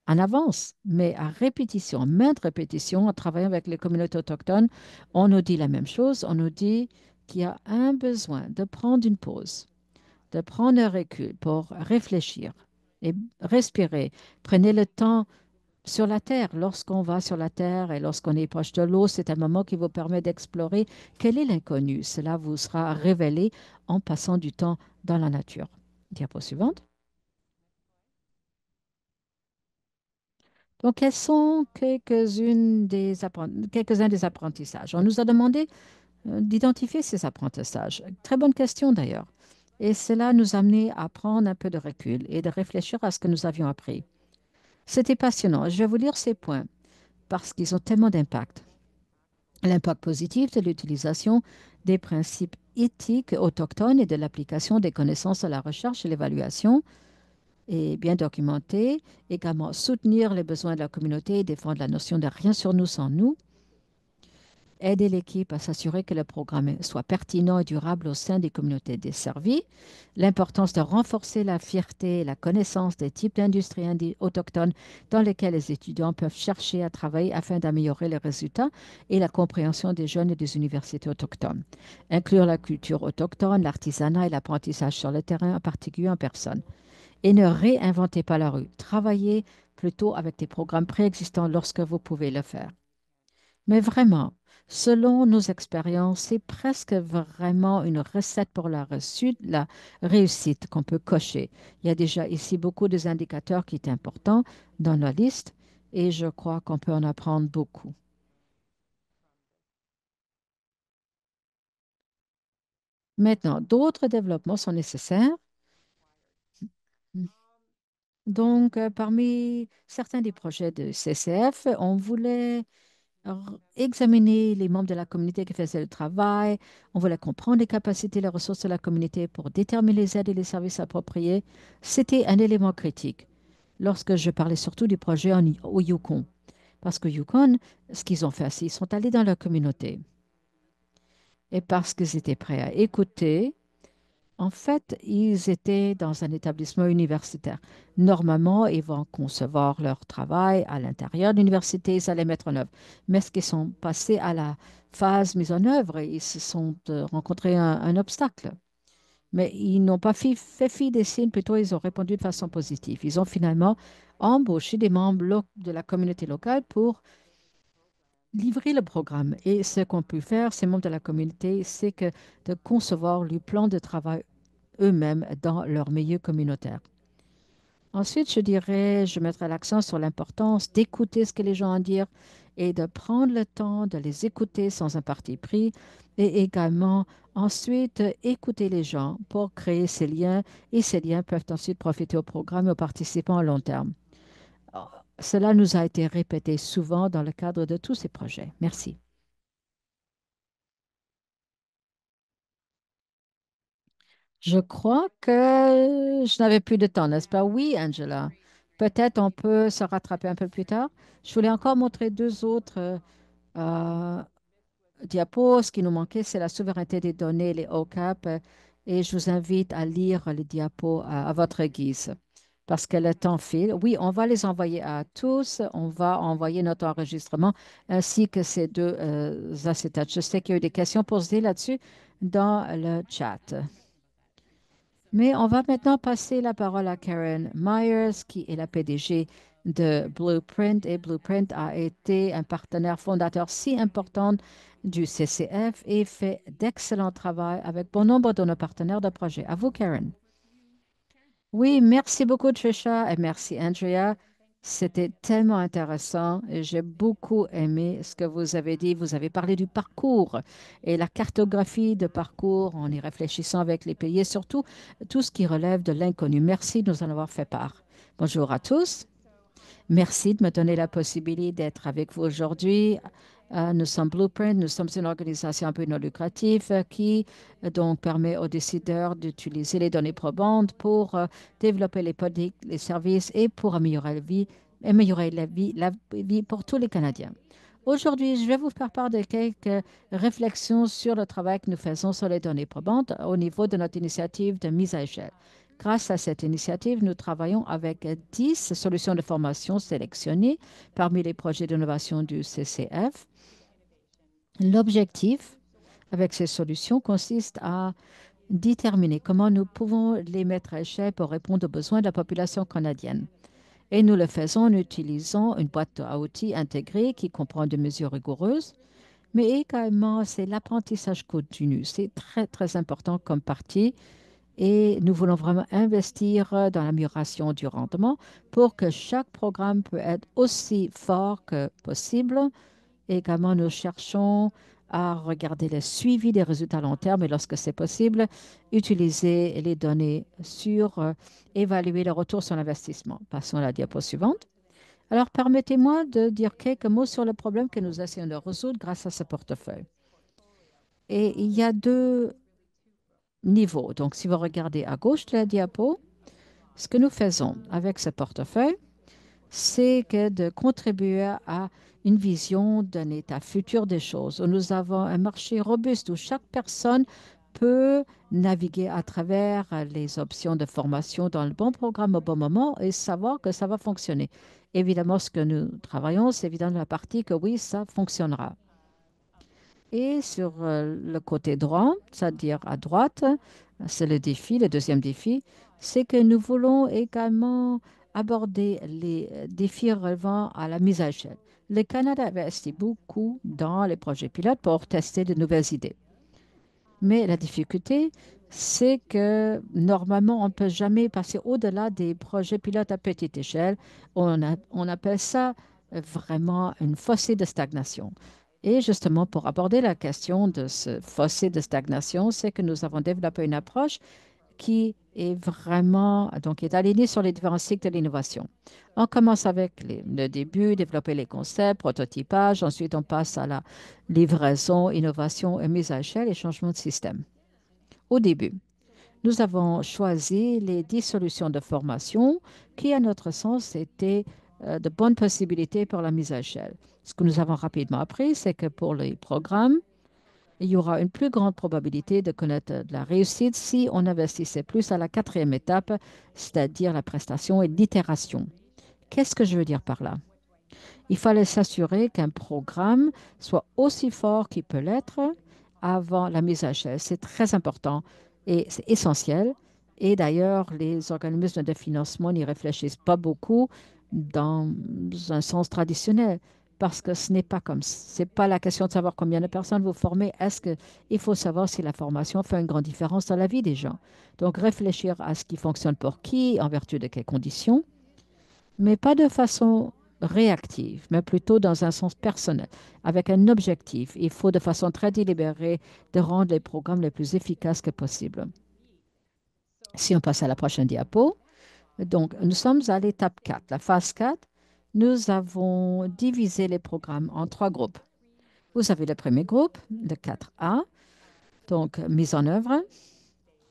en avance, mais à répétition, maintes répétitions, en travaillant avec les communautés autochtones, on nous dit la même chose. On nous dit qu'il y a un besoin de prendre une pause, de prendre un recul pour réfléchir et respirer. Prenez le temps sur la Terre. Lorsqu'on va sur la Terre et lorsqu'on est proche de l'eau, c'est un moment qui vous permet d'explorer quel est l'inconnu. Cela vous sera révélé en passant du temps dans la nature. Diapo suivante. Donc, quels sont quelques-uns des apprentissages? On nous a demandé d'identifier ces apprentissages. Très bonne question d'ailleurs. Et cela nous a amené à prendre un peu de recul et de réfléchir à ce que nous avions appris. C'était passionnant. Je vais vous lire ces points parce qu'ils ont tellement d'impact. L'impact positif de l'utilisation des principes éthiques autochtones et de l'application des connaissances à la recherche et l'évaluation est bien documenté. Également, soutenir les besoins de la communauté et défendre la notion de rien sur nous sans nous. Aider l'équipe à s'assurer que le programme soit pertinent et durable au sein des communautés desservies. L'importance de renforcer la fierté et la connaissance des types d'industries autochtones dans lesquelles les étudiants peuvent chercher à travailler afin d'améliorer les résultats et la compréhension des jeunes et des universités autochtones. Inclure la culture autochtone, l'artisanat et l'apprentissage sur le terrain, en particulier en personne. Et ne réinventez pas la rue. Travaillez plutôt avec des programmes préexistants lorsque vous pouvez le faire. Mais vraiment, selon nos expériences, c'est presque vraiment une recette pour la réussite qu'on peut cocher. Il y a déjà ici beaucoup des indicateurs qui sont importants dans la liste et je crois qu'on peut en apprendre beaucoup. Maintenant, d'autres développements sont nécessaires. Donc, parmi certains des projets de CCF, on voulait examiner les membres de la communauté qui faisaient le travail. On voulait comprendre les capacités et les ressources de la communauté pour déterminer les aides et les services appropriés. C'était un élément critique lorsque je parlais surtout du projet au Yukon. Parce que Yukon, ce qu'ils ont fait, c'est qu'ils sont allés dans leur communauté. Et parce qu'ils étaient prêts à écouter, en fait, ils étaient dans un établissement universitaire. Normalement, ils vont concevoir leur travail à l'intérieur de l'université, ils allaient mettre en œuvre. Mais ce qu'ils sont passés à la phase mise en œuvre, ils se sont rencontrés un obstacle. Mais ils n'ont pas fait fi des signes, plutôt ils ont répondu de façon positive. Ils ont finalement embauché des membres de la communauté locale pour livrer le programme. Et ce qu'on peut faire, ces membres de la communauté, c'est que de concevoir le plan de travail eux-mêmes dans leur milieu communautaire. Ensuite, je dirais, je mettrai l'accent sur l'importance d'écouter ce que les gens ont à dire et de prendre le temps de les écouter sans un parti pris et également ensuite écouter les gens pour créer ces liens et ces liens peuvent ensuite profiter au programme et aux participants à long terme. Cela nous a été répété souvent dans le cadre de tous ces projets. Merci. Je crois que je n'avais plus de temps, n'est-ce pas? Oui, Angela. Peut-être on peut se rattraper un peu plus tard. Je voulais encore montrer deux autres euh, diapos. Ce qui nous manquait, c'est la souveraineté des données, les OCAP. Et je vous invite à lire les diapos à votre guise parce que le temps file. Oui, on va les envoyer à tous. On va envoyer notre enregistrement ainsi que ces deux acétates. Je sais qu'il y a eu des questions posées là-dessus dans le chat. Mais on va maintenant passer la parole à Karen Myers, qui est la PDG de Blueprint. Et Blueprint a été un partenaire fondateur si important du CCF et fait d'excellent travail avec bon nombre de nos partenaires de projet. À vous, Karen. Oui, merci beaucoup, Trisha, et merci, Andrea. C'était tellement intéressant et j'ai beaucoup aimé ce que vous avez dit. Vous avez parlé du parcours et la cartographie de parcours en y réfléchissant avec les pays et surtout tout ce qui relève de l'inconnu. Merci de nous en avoir fait part. Bonjour à tous. Merci de me donner la possibilité d'être avec vous aujourd'hui. Nous sommes Blueprint, nous sommes une organisation un peu non lucrative qui donc permet aux décideurs d'utiliser les données probantes pour développer les politiques, les services et pour améliorer la vie pour tous les Canadiens. Aujourd'hui, je vais vous faire part de quelques réflexions sur le travail que nous faisons sur les données probantes au niveau de notre initiative de mise à échelle. Grâce à cette initiative, nous travaillons avec 10 solutions de formation sélectionnées parmi les projets d'innovation du CCF. L'objectif avec ces solutions consiste à déterminer comment nous pouvons les mettre à échelle pour répondre aux besoins de la population canadienne. Et nous le faisons en utilisant une boîte à outils intégrée qui comprend des mesures rigoureuses, mais également c'est l'apprentissage continu. C'est très, très important comme partie et nous voulons vraiment investir dans l'amélioration du rendement pour que chaque programme peut être aussi fort que possible. Et également, nous cherchons à regarder le suivi des résultats à long terme et lorsque c'est possible, utiliser les données sur évaluer le retour sur l'investissement. Passons à la diapo suivante. Alors, permettez-moi de dire quelques mots sur le problème que nous essayons de résoudre grâce à ce portefeuille. Et il y a deux niveaux. Donc, si vous regardez à gauche de la diapo, ce que nous faisons avec ce portefeuille, c'est que de contribuer à une vision d'un état futur des choses, où nous avons un marché robuste où chaque personne peut naviguer à travers les options de formation dans le bon programme au bon moment et savoir que ça va fonctionner. Évidemment, ce que nous travaillons, c'est évidemment la partie que oui, ça fonctionnera. Et sur le côté droit, c'est-à-dire à droite, c'est le défi, le deuxième défi, c'est que nous voulons également aborder les défis relevant à la mise à échelle. Le Canada investit beaucoup dans les projets pilotes pour tester de nouvelles idées. Mais la difficulté, c'est que normalement, on ne peut jamais passer au-delà des projets pilotes à petite échelle. On appelle ça vraiment une fossé de stagnation. Et justement, pour aborder la question de ce fossé de stagnation, c'est que nous avons développé une approche qui est vraiment, donc, est alignée sur les différents cycles de l'innovation. On commence avec le début, développer les concepts, prototypage. Ensuite, on passe à la livraison, innovation et mise à échelle et changement de système. Au début, nous avons choisi les 10 solutions de formation qui, à notre sens, étaient de bonnes possibilités pour la mise à échelle. Ce que nous avons rapidement appris, c'est que pour les programmes, il y aura une plus grande probabilité de connaître de la réussite si on investissait plus à la quatrième étape, c'est-à-dire la prestation et l'itération. Qu'est-ce que je veux dire par là? Il fallait s'assurer qu'un programme soit aussi fort qu'il peut l'être avant la mise à échelle. C'est très important et c'est essentiel. Et d'ailleurs, les organismes de financement n'y réfléchissent pas beaucoup dans un sens traditionnel parce que ce n'est pas comme c'est pas la question de savoir combien de personnes vous formez. Est-ce qu'il faut savoir si la formation fait une grande différence dans la vie des gens? Donc, réfléchir à ce qui fonctionne pour qui, en vertu de quelles conditions, mais pas de façon réactive, mais plutôt dans un sens personnel, avec un objectif. Il faut de façon très délibérée de rendre les programmes les plus efficaces que possible. Si on passe à la prochaine diapo, donc nous sommes à l'étape 4, la phase 4. Nous avons divisé les programmes en trois groupes. Vous avez le premier groupe, le 4A, donc mise en œuvre.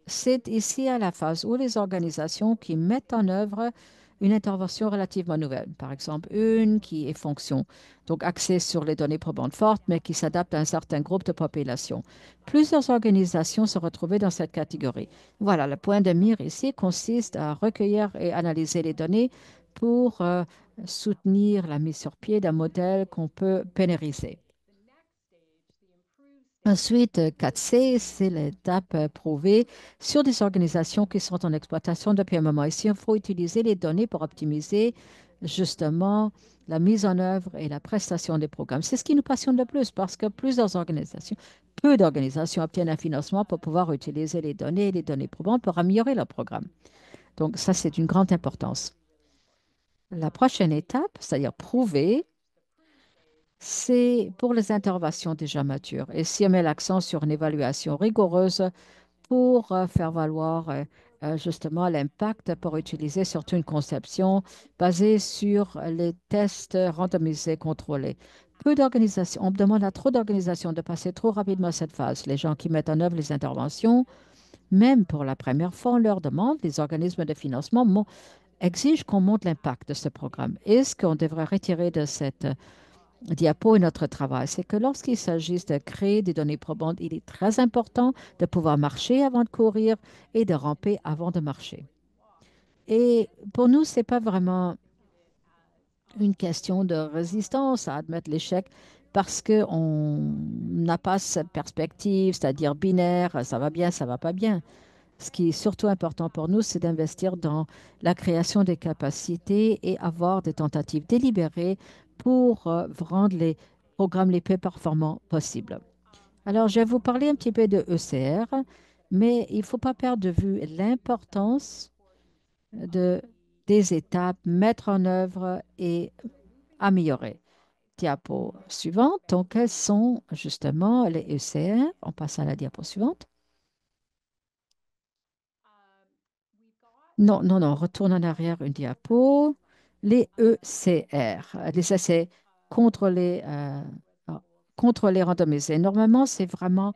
C'est ici à la phase où les organisations qui mettent en œuvre une intervention relativement nouvelle, par exemple une qui est fonction, donc axée sur les données probantes fortes, mais qui s'adapte à un certain groupe de population. Plusieurs organisations se retrouvaient dans cette catégorie. Voilà, le point de mire ici consiste à recueillir et analyser les données pour soutenir la mise sur pied d'un modèle qu'on peut pérenniser. Ensuite, 4C, c'est l'étape prouvée sur des organisations qui sont en exploitation depuis un moment. Ici, il faut utiliser les données pour optimiser justement la mise en œuvre et la prestation des programmes. C'est ce qui nous passionne le plus parce que plusieurs organisations, peu d'organisations obtiennent un financement pour pouvoir utiliser les données probantes pour améliorer leur programme. Donc, ça, c'est d'une grande importance. La prochaine étape, c'est-à-dire prouver, c'est pour les interventions déjà matures. Et si on met l'accent sur une évaluation rigoureuse pour faire valoir justement l'impact pour utiliser surtout une conception basée sur les tests randomisés contrôlés. Peu d'organisations, on demande à trop d'organisations de passer trop rapidement à cette phase. Les gens qui mettent en œuvre les interventions, même pour la première fois, on leur demande, les organismes de financement exigent qu'on montre l'impact de ce programme. Et ce qu'on devrait retirer de cette diapo et notre travail, c'est que lorsqu'il s'agit de créer des données probantes, il est très important de pouvoir marcher avant de courir et de ramper avant de marcher. Et pour nous, ce n'est pas vraiment une question de résistance à admettre l'échec parce qu'on n'a pas cette perspective, c'est-à-dire binaire, ça va bien, ça va pas bien. Ce qui est surtout important pour nous, c'est d'investir dans la création des capacités et avoir des tentatives délibérées pour rendre les programmes les plus performants possibles. Alors, je vais vous parler un petit peu de ECR, mais il ne faut pas perdre de vue l'importance de, des étapes, mettre en œuvre et améliorer. Diapo suivante. Donc, quels sont justement les ECR? On passe à la diapo suivante. Non, non, non, retourne en arrière une diapo. Les ECR, les essais contrôlés, ah, contrôlés randomisés. Normalement, c'est vraiment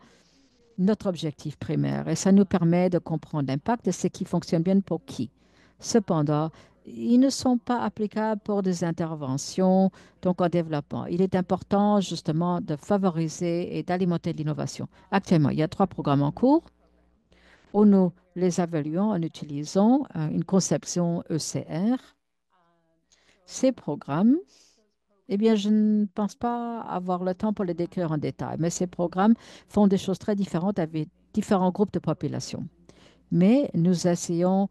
notre objectif primaire et ça nous permet de comprendre l'impact de ce qui fonctionne bien pour qui. Cependant, ils ne sont pas applicables pour des interventions donc en développement. Il est important justement de favoriser et d'alimenter l'innovation. Actuellement, il y a trois programmes en cours où nous les évaluons en utilisant une conception ECR. Ces programmes, eh bien, je ne pense pas avoir le temps pour les décrire en détail, mais ces programmes font des choses très différentes avec différents groupes de population. Mais nous essayons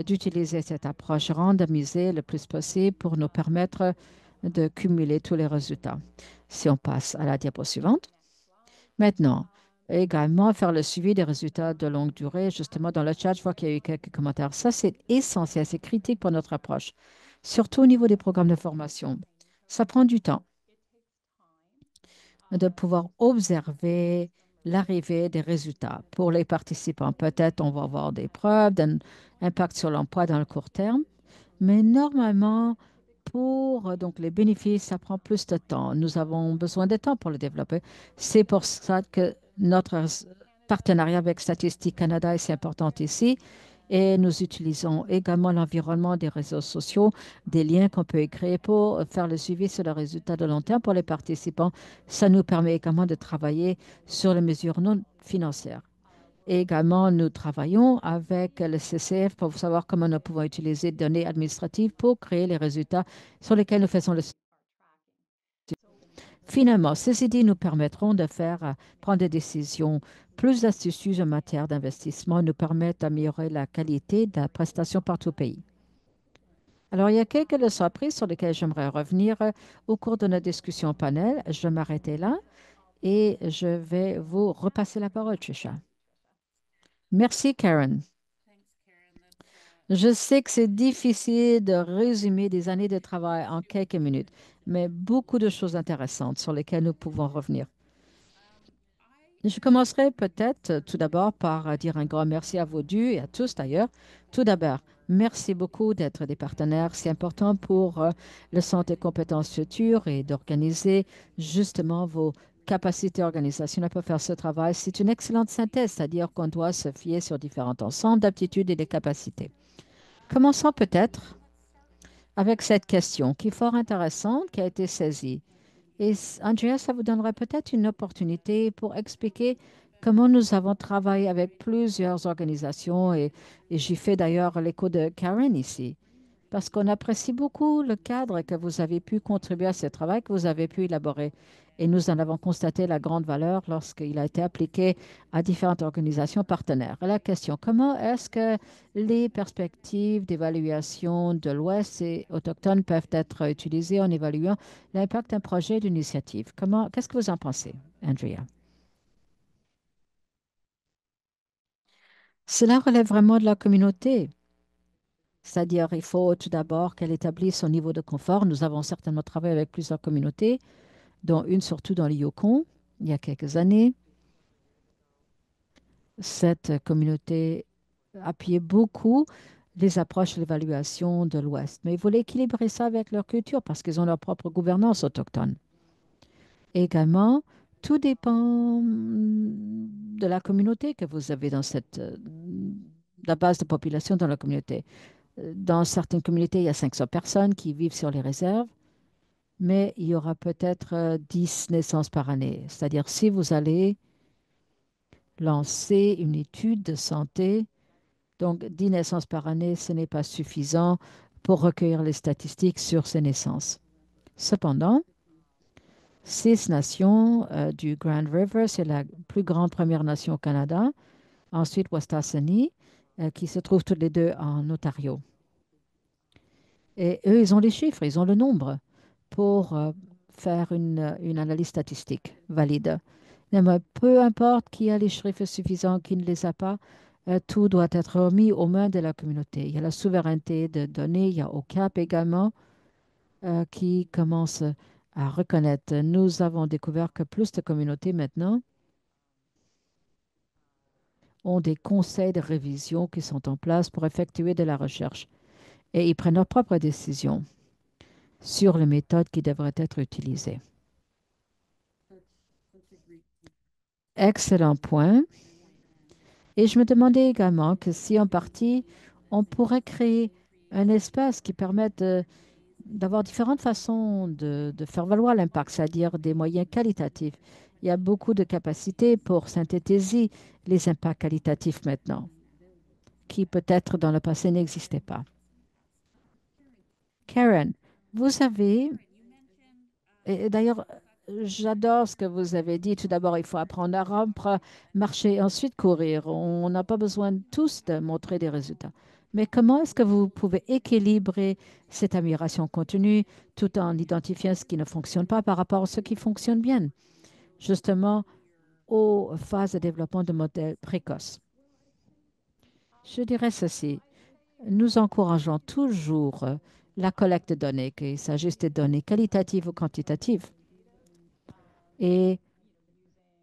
d'utiliser cette approche randomisée le plus possible pour nous permettre de cumuler tous les résultats. Si on passe à la diapo suivante. Maintenant, également faire le suivi des résultats de longue durée. Justement, dans le chat, je vois qu'il y a eu quelques commentaires. Ça, c'est essentiel, c'est critique pour notre approche, surtout au niveau des programmes de formation. Ça prend du temps de pouvoir observer l'arrivée des résultats pour les participants. Peut-être on va avoir des preuves d'un impact sur l'emploi dans le court terme, mais normalement, pour donc les bénéfices, ça prend plus de temps. Nous avons besoin de temps pour le développer. C'est pour ça que notre partenariat avec Statistique Canada est si important ici. Et nous utilisons également l'environnement des réseaux sociaux, des liens qu'on peut créer pour faire le suivi sur les résultats de long terme pour les participants. Ça nous permet également de travailler sur les mesures non financières. Et également, nous travaillons avec le CCF pour savoir comment nous pouvons utiliser des données administratives pour créer les résultats sur lesquels nous faisons le suivi. Finalement, ces idées nous permettront de faire prendre des décisions plus astucieuses en matière d'investissement, nous permettent d'améliorer la qualité de la prestation partout au pays. Alors, il y a quelques leçons apprises sur lesquelles j'aimerais revenir au cours de notre discussion au panel. Je vais m'arrêter là et je vais vous repasser la parole, Trisha. Merci, Karen. Je sais que c'est difficile de résumer des années de travail en quelques minutes, mais beaucoup de choses intéressantes sur lesquelles nous pouvons revenir. Je commencerai peut-être tout d'abord par dire un grand merci à vous deux et à tous d'ailleurs. Tout d'abord, merci beaucoup d'être des partenaires si importants pour le Centre des compétences futures et d'organiser justement vos capacités organisationnelles pour faire ce travail. C'est une excellente synthèse, c'est-à-dire qu'on doit se fier sur différents ensembles d'aptitudes et de capacités. Commençons peut-être avec cette question qui est fort intéressante, qui a été saisie. Et Andrea, ça vous donnerait peut-être une opportunité pour expliquer comment nous avons travaillé avec plusieurs organisations et j'y fais d'ailleurs l'écho de Karen ici parce qu'on apprécie beaucoup le cadre que vous avez pu contribuer à ce travail que vous avez pu élaborer. Et nous en avons constaté la grande valeur lorsqu'il a été appliqué à différentes organisations partenaires. La question, comment est-ce que les perspectives d'évaluation de l'Ouest et autochtones peuvent être utilisées en évaluant l'impact d'un projet d'initiative? Qu'est-ce que vous en pensez, Andrea? Cela relève vraiment de la communauté. C'est-à-dire, il faut tout d'abord qu'elle établisse son niveau de confort. Nous avons certainement travaillé avec plusieurs communautés, dont une surtout dans le Yukon, il y a quelques années. Cette communauté appuyait beaucoup les approches de l'évaluation de l'Ouest, mais ils voulaient équilibrer ça avec leur culture parce qu'ils ont leur propre gouvernance autochtone. Également, tout dépend de la communauté que vous avez dans la base de population dans la communauté. Dans certaines communautés, il y a 500 personnes qui vivent sur les réserves, mais il y aura peut-être 10 naissances par année. C'est-à-dire, si vous allez lancer une étude de santé, donc 10 naissances par année, ce n'est pas suffisant pour recueillir les statistiques sur ces naissances. Cependant, 6 nations du Grand River, c'est la plus grande Première Nation au Canada. Ensuite, Westassani, qui se trouvent toutes les deux en Ontario. Et eux, ils ont les chiffres, ils ont le nombre pour faire une analyse statistique valide. Mais peu importe qui a les chiffres suffisants, qui ne les a pas, tout doit être remis aux mains de la communauté. Il y a la souveraineté de donner, il y a OCAP également qui commence à reconnaître. Nous avons découvert que plus de communautés maintenant ont des conseils de révision qui sont en place pour effectuer de la recherche et ils prennent leurs propres décisions sur les méthodes qui devraient être utilisées. Excellent point. Et je me demandais également que si en partie, on pourrait créer un espace qui permette d'avoir différentes façons de faire valoir l'impact, c'est-à-dire des moyens qualitatifs. Il y a beaucoup de capacités pour synthétiser les impacts qualitatifs maintenant, qui peut-être dans le passé n'existaient pas. Karen, vous avez, et d'ailleurs, j'adore ce que vous avez dit. Tout d'abord, il faut apprendre à rompre, marcher, ensuite courir. On n'a pas besoin tous de montrer des résultats. Mais comment est-ce que vous pouvez équilibrer cette amélioration continue tout en identifiant ce qui ne fonctionne pas par rapport à ce qui fonctionne bien, justement aux phases de développement de modèles précoces? Je dirais ceci. Nous encourageons toujours la collecte de données, qu'il s'agisse des données qualitatives ou quantitatives. Et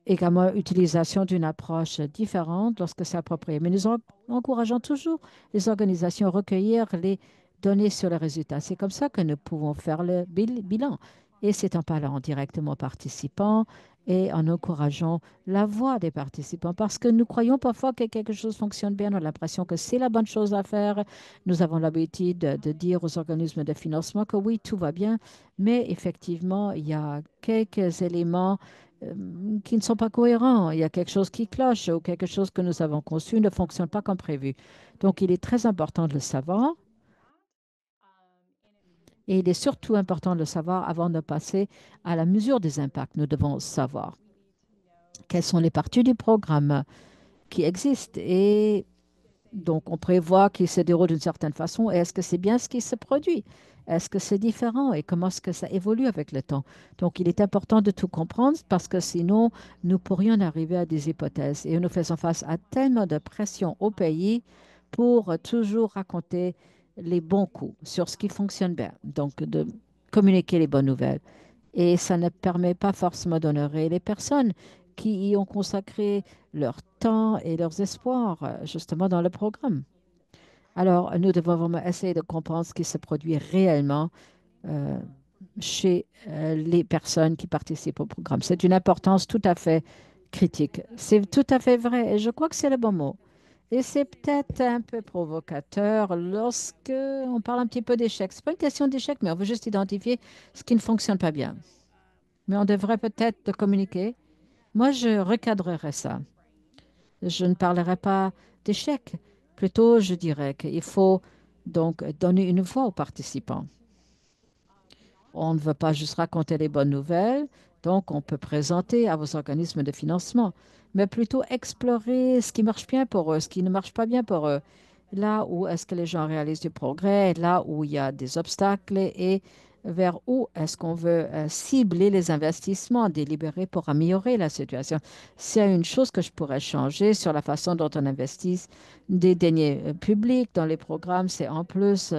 également utilisation d'une approche différente lorsque c'est approprié. Mais nous encourageons toujours les organisations à recueillir les données sur les résultats. C'est comme ça que nous pouvons faire le bilan. Et c'est en parlant directement aux participants et en encourageant la voix des participants. Parce que nous croyons parfois que quelque chose fonctionne bien, on a l'impression que c'est la bonne chose à faire. Nous avons l'habitude de dire aux organismes de financement que oui, tout va bien. Mais effectivement, il y a quelques éléments qui ne sont pas cohérents. Il y a quelque chose qui cloche ou quelque chose que nous avons conçu ne fonctionne pas comme prévu. Donc, il est très important de le savoir et il est surtout important de le savoir avant de passer à la mesure des impacts. Nous devons savoir quelles sont les parties du programme qui existent et donc, on prévoit qu'il se déroule d'une certaine façon. Et est-ce que c'est bien ce qui se produit? Est-ce que c'est différent? Et comment est-ce que ça évolue avec le temps? Donc, il est important de tout comprendre parce que sinon, nous pourrions arriver à des hypothèses. Et nous faisons face à tellement de pression au pays pour toujours raconter les bons coups sur ce qui fonctionne bien. Donc, de communiquer les bonnes nouvelles. Et ça ne permet pas forcément d'honorer les personnes qui y ont consacré leur temps et leurs espoirs justement dans le programme. Alors, nous devons vraiment essayer de comprendre ce qui se produit réellement euh, chez les personnes qui participent au programme. C'est une importance tout à fait critique. C'est tout à fait vrai et je crois que c'est le bon mot. Et c'est peut-être un peu provocateur lorsque on parle un petit peu d'échec. Ce n'est pas une question d'échec, mais on veut juste identifier ce qui ne fonctionne pas bien. Mais on devrait peut-être le communiquer. Moi, je recadrerais ça. Je ne parlerai pas d'échec. Plutôt, je dirais qu'il faut donc donner une voix aux participants. On ne veut pas juste raconter les bonnes nouvelles, donc on peut présenter à vos organismes de financement, mais plutôt explorer ce qui marche bien pour eux, ce qui ne marche pas bien pour eux. Là où est-ce que les gens réalisent du progrès, là où il y a des obstacles et vers où est-ce qu'on veut cibler les investissements délibérés pour améliorer la situation. S'il y a une chose que je pourrais changer sur la façon dont on investit des deniers publics dans les programmes, c'est en plus,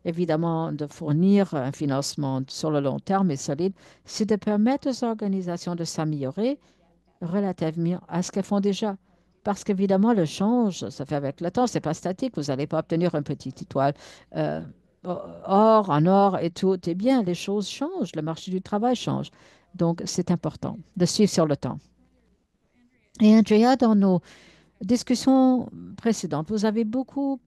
évidemment, de fournir un financement sur le long terme et solide, c'est de permettre aux organisations de s'améliorer relativement à ce qu'elles font déjà. Parce qu'évidemment, le change, ça fait avec le temps, c'est pas statique. Vous n'allez pas obtenir une petite étoile euh, or, en or et tout est bien. Les choses changent, le marché du travail change. Donc, c'est important de suivre sur le temps. Et Andrea, dans nos discussions précédentes, vous avez beaucoup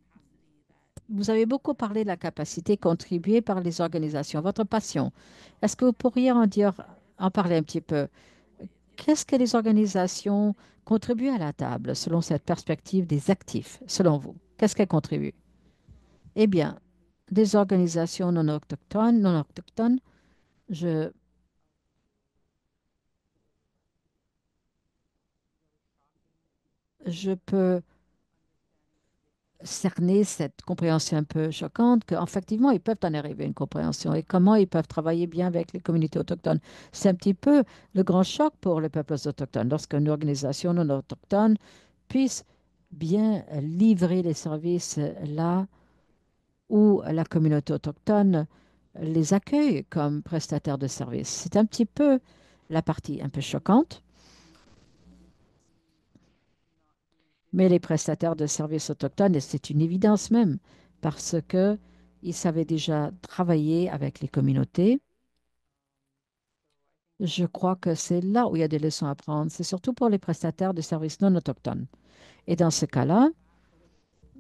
parlé de la capacité contribuée par les organisations, votre passion. Est-ce que vous pourriez en parler un petit peu? Qu'est-ce que les organisations contribuent à la table selon cette perspective des actifs, selon vous? Qu'est-ce qu'elles contribuent? Eh bien, des organisations non autochtones, je, je peux cerner cette compréhension un peu choquante qu'effectivement, ils peuvent en arriver à une compréhension et comment ils peuvent travailler bien avec les communautés autochtones. C'est un petit peu le grand choc pour les peuples autochtones lorsqu'une organisation non autochtone puisse bien livrer les services là où la communauté autochtone les accueille comme prestataires de services. C'est un petit peu la partie un peu choquante, mais les prestataires de services autochtones, et c'est une évidence même, parce que ils savaient déjà travailler avec les communautés. Je crois que c'est là où il y a des leçons à prendre. C'est surtout pour les prestataires de services non autochtones. Et dans ce cas-là,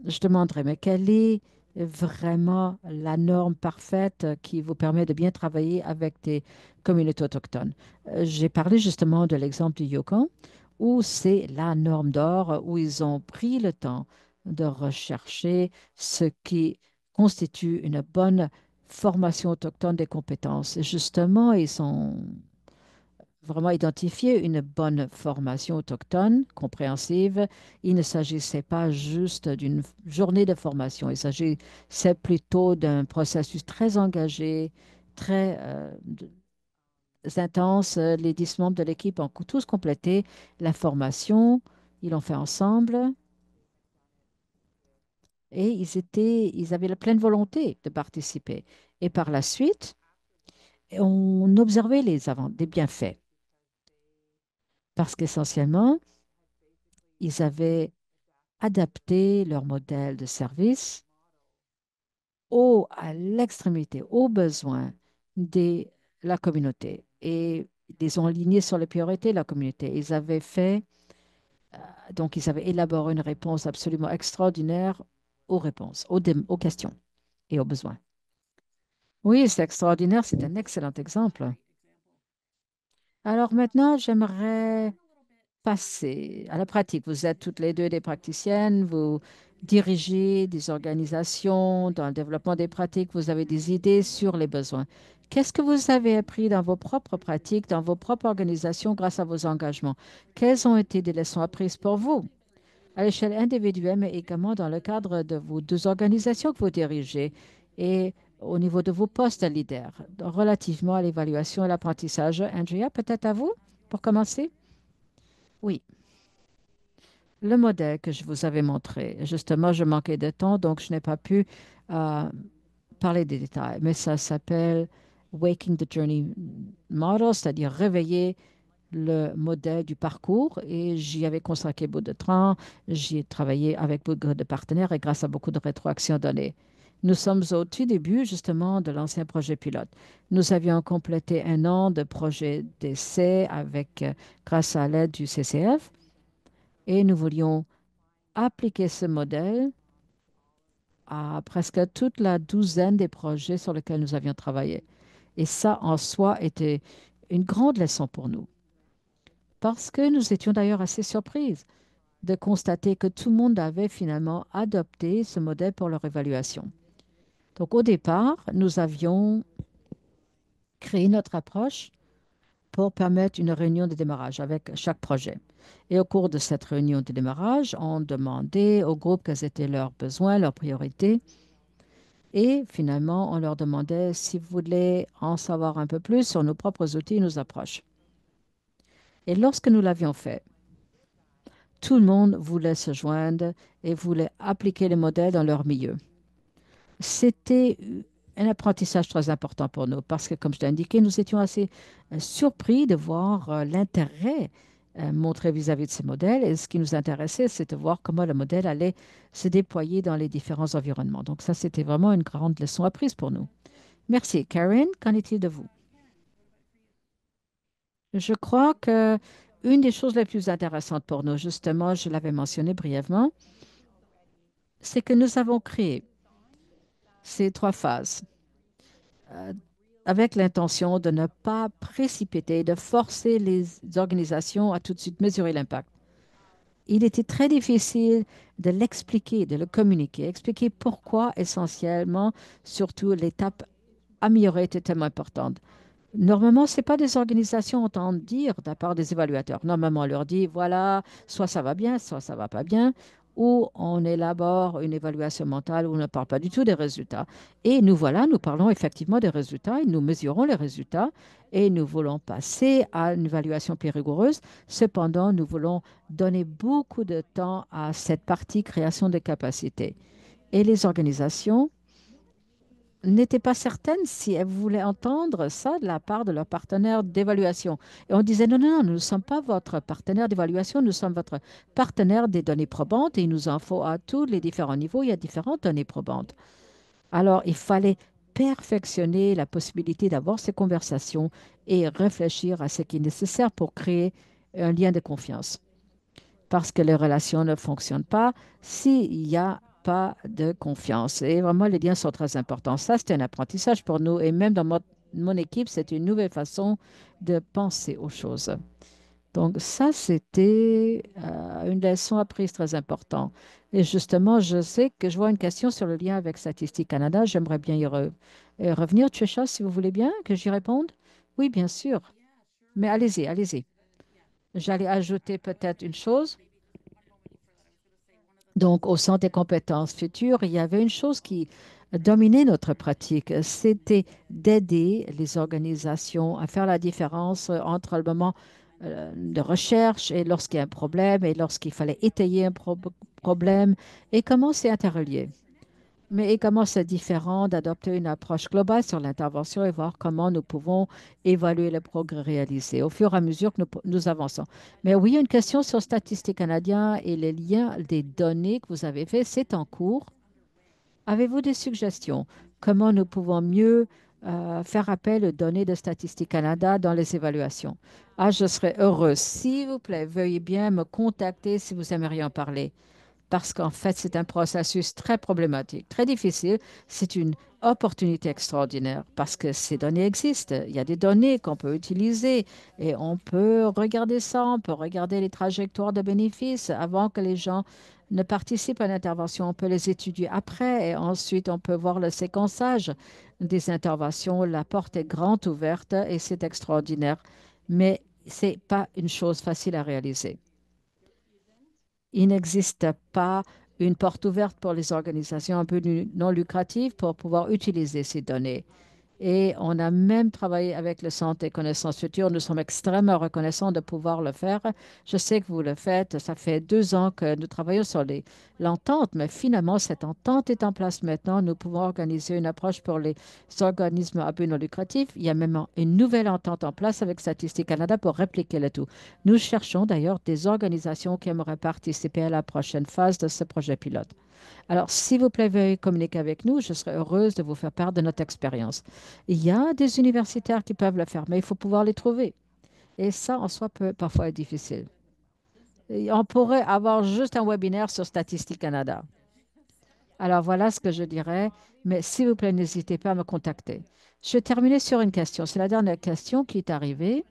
je demanderais, mais quelle est vraiment la norme parfaite qui vous permet de bien travailler avec des communautés autochtones? J'ai parlé justement de l'exemple du Yukon, où c'est la norme d'or, où ils ont pris le temps de rechercher ce qui constitue une bonne formation autochtone des compétences. Et justement, ils sont vraiment identifier une bonne formation autochtone, compréhensive. Il ne s'agissait pas juste d'une journée de formation, il s'agissait plutôt d'un processus très engagé, très intense. Les 10 membres de l'équipe ont tous complété la formation, ils l'ont fait ensemble et ils avaient la pleine volonté de participer. Et par la suite, on observait des bienfaits parce qu'essentiellement, ils avaient adapter leur modèle de service à l'extrémité, aux besoins de la communauté. Et ils ont aligné sur les priorités de la communauté. Donc ils avaient élaboré une réponse absolument extraordinaire aux réponses, aux questions et aux besoins. Oui, c'est extraordinaire, c'est un excellent exemple. Alors maintenant, j'aimerais passer à la pratique. Vous êtes toutes les deux des praticiennes, vous dirigez des organisations dans le développement des pratiques, vous avez des idées sur les besoins. Qu'est-ce que vous avez appris dans vos propres pratiques, dans vos propres organisations grâce à vos engagements? Quelles ont été des leçons apprises pour vous à l'échelle individuelle, mais également dans le cadre de vos deux organisations que vous dirigez et au niveau de vos postes de leader, relativement à l'évaluation et l'apprentissage? Andrea, peut-être à vous pour commencer? Oui. Le modèle que je vous avais montré, justement, je manquais de temps, donc je n'ai pas pu euh, parler des détails, mais ça s'appelle Waking the Journey Model, c'est-à-dire réveiller le modèle du parcours. Et j'y avais consacré beaucoup de temps, j'y ai travaillé avec beaucoup de partenaires et grâce à beaucoup de rétroactions données. Nous sommes au tout début, justement, de l'ancien projet pilote. Nous avions complété un an de projet d'essai grâce à l'aide du CCF et nous voulions appliquer ce modèle à presque toute la douzaine des projets sur lesquels nous avions travaillé. Et ça, en soi, était une grande leçon pour nous, parce que nous étions d'ailleurs assez surprises de constater que tout le monde avait finalement adopté ce modèle pour leur évaluation. Donc, au départ, nous avions créé notre approche pour permettre une réunion de démarrage avec chaque projet. Et au cours de cette réunion de démarrage, on demandait au groupe quels étaient leurs besoins, leurs priorités. Et finalement, on leur demandait si vous voulez en savoir un peu plus sur nos propres outils et nos approches. Et lorsque nous l'avions fait, tout le monde voulait se joindre et voulait appliquer les modèles dans leur milieu. C'était un apprentissage très important pour nous parce que, comme je l'ai indiqué, nous étions assez surpris de voir l'intérêt montré vis-à-vis de ces modèles. Et ce qui nous intéressait, c'est de voir comment le modèle allait se déployer dans les différents environnements. Donc ça, c'était vraiment une grande leçon apprise pour nous. Merci. Karen, qu'en est-il de vous? Je crois que une des choses les plus intéressantes pour nous, justement, je l'avais mentionné brièvement, c'est que nous avons créé ces trois phases euh, avec l'intention de ne pas précipiter, de forcer les organisations à tout de suite mesurer l'impact. Il était très difficile de l'expliquer, de le communiquer, expliquer pourquoi essentiellement, surtout l'étape améliorée était tellement importante. Normalement, ce n'est pas des organisations entendent dire de la part des évaluateurs. Normalement, on leur dit, voilà, soit ça va bien, soit ça va pas bien, ou on élabore une évaluation mentale où on ne parle pas du tout des résultats. Et nous voilà, nous parlons effectivement des résultats et nous mesurons les résultats et nous voulons passer à une évaluation plus rigoureuse. Cependant, nous voulons donner beaucoup de temps à cette partie création de capacités. Et les organisations n'étaient pas certaines si elles voulaient entendre ça de la part de leur partenaire d'évaluation. Et on disait, non, non, non, nous ne sommes pas votre partenaire d'évaluation, nous sommes votre partenaire des données probantes et il nous en faut à tous les différents niveaux, il y a différentes données probantes. Alors, il fallait perfectionner la possibilité d'avoir ces conversations et réfléchir à ce qui est nécessaire pour créer un lien de confiance parce que les relations ne fonctionnent pas s'il n'y a pas de confiance. Et vraiment, les liens sont très importants. Ça, c'est un apprentissage pour nous. Et même dans mon équipe, c'est une nouvelle façon de penser aux choses. Donc ça, c'était une leçon apprise très importante. Et justement, je sais que je vois une question sur le lien avec Statistique Canada. J'aimerais bien revenir. Trisha, si vous voulez bien que j'y réponde. Oui, bien sûr. Mais allez-y, allez-y. J'allais ajouter peut-être une chose. Donc, au Centre des compétences futures, il y avait une chose qui dominait notre pratique, c'était d'aider les organisations à faire la différence entre le moment de recherche et lorsqu'il y a un problème et lorsqu'il fallait étayer un problème et comment c'est interrelié. Mais également, c'est différent d'adopter une approche globale sur l'intervention et voir comment nous pouvons évaluer le progrès réalisé au fur et à mesure que nous avançons. Mais oui, une question sur Statistique canadien et les liens des données que vous avez fait, c'est en cours. Avez-vous des suggestions? Comment nous pouvons mieux faire appel aux données de Statistique Canada dans les évaluations? Ah, je serais heureuse. S'il vous plaît, veuillez bien me contacter si vous aimeriez en parler parce qu'en fait, c'est un processus très problématique, très difficile. C'est une opportunité extraordinaire parce que ces données existent. Il y a des données qu'on peut utiliser et on peut regarder ça, on peut regarder les trajectoires de bénéfices avant que les gens ne participent à l'intervention. On peut les étudier après et ensuite on peut voir le séquençage des interventions. La porte est grande ouverte et c'est extraordinaire, mais ce n'est pas une chose facile à réaliser. Il n'existe pas une porte ouverte pour les organisations un peu non lucratives pour pouvoir utiliser ces données. Et on a même travaillé avec le Centre des connaissances futures. Nous sommes extrêmement reconnaissants de pouvoir le faire. Je sais que vous le faites. Ça fait 2 ans que nous travaillons sur l'entente, mais finalement, cette entente est en place maintenant. Nous pouvons organiser une approche pour les organismes à but non lucratif. Il y a même une nouvelle entente en place avec Statistique Canada pour répliquer le tout. Nous cherchons d'ailleurs des organisations qui aimeraient participer à la prochaine phase de ce projet pilote. Alors, s'il vous plaît, veuillez communiquer avec nous. Je serai heureuse de vous faire part de notre expérience. Il y a des universitaires qui peuvent le faire, mais il faut pouvoir les trouver. Et ça, en soi, peut parfois être difficile. Et on pourrait avoir juste un webinaire sur Statistique Canada. Alors, voilà ce que je dirais, mais s'il vous plaît, n'hésitez pas à me contacter. Je vais terminer sur une question. C'est la dernière question qui est arrivée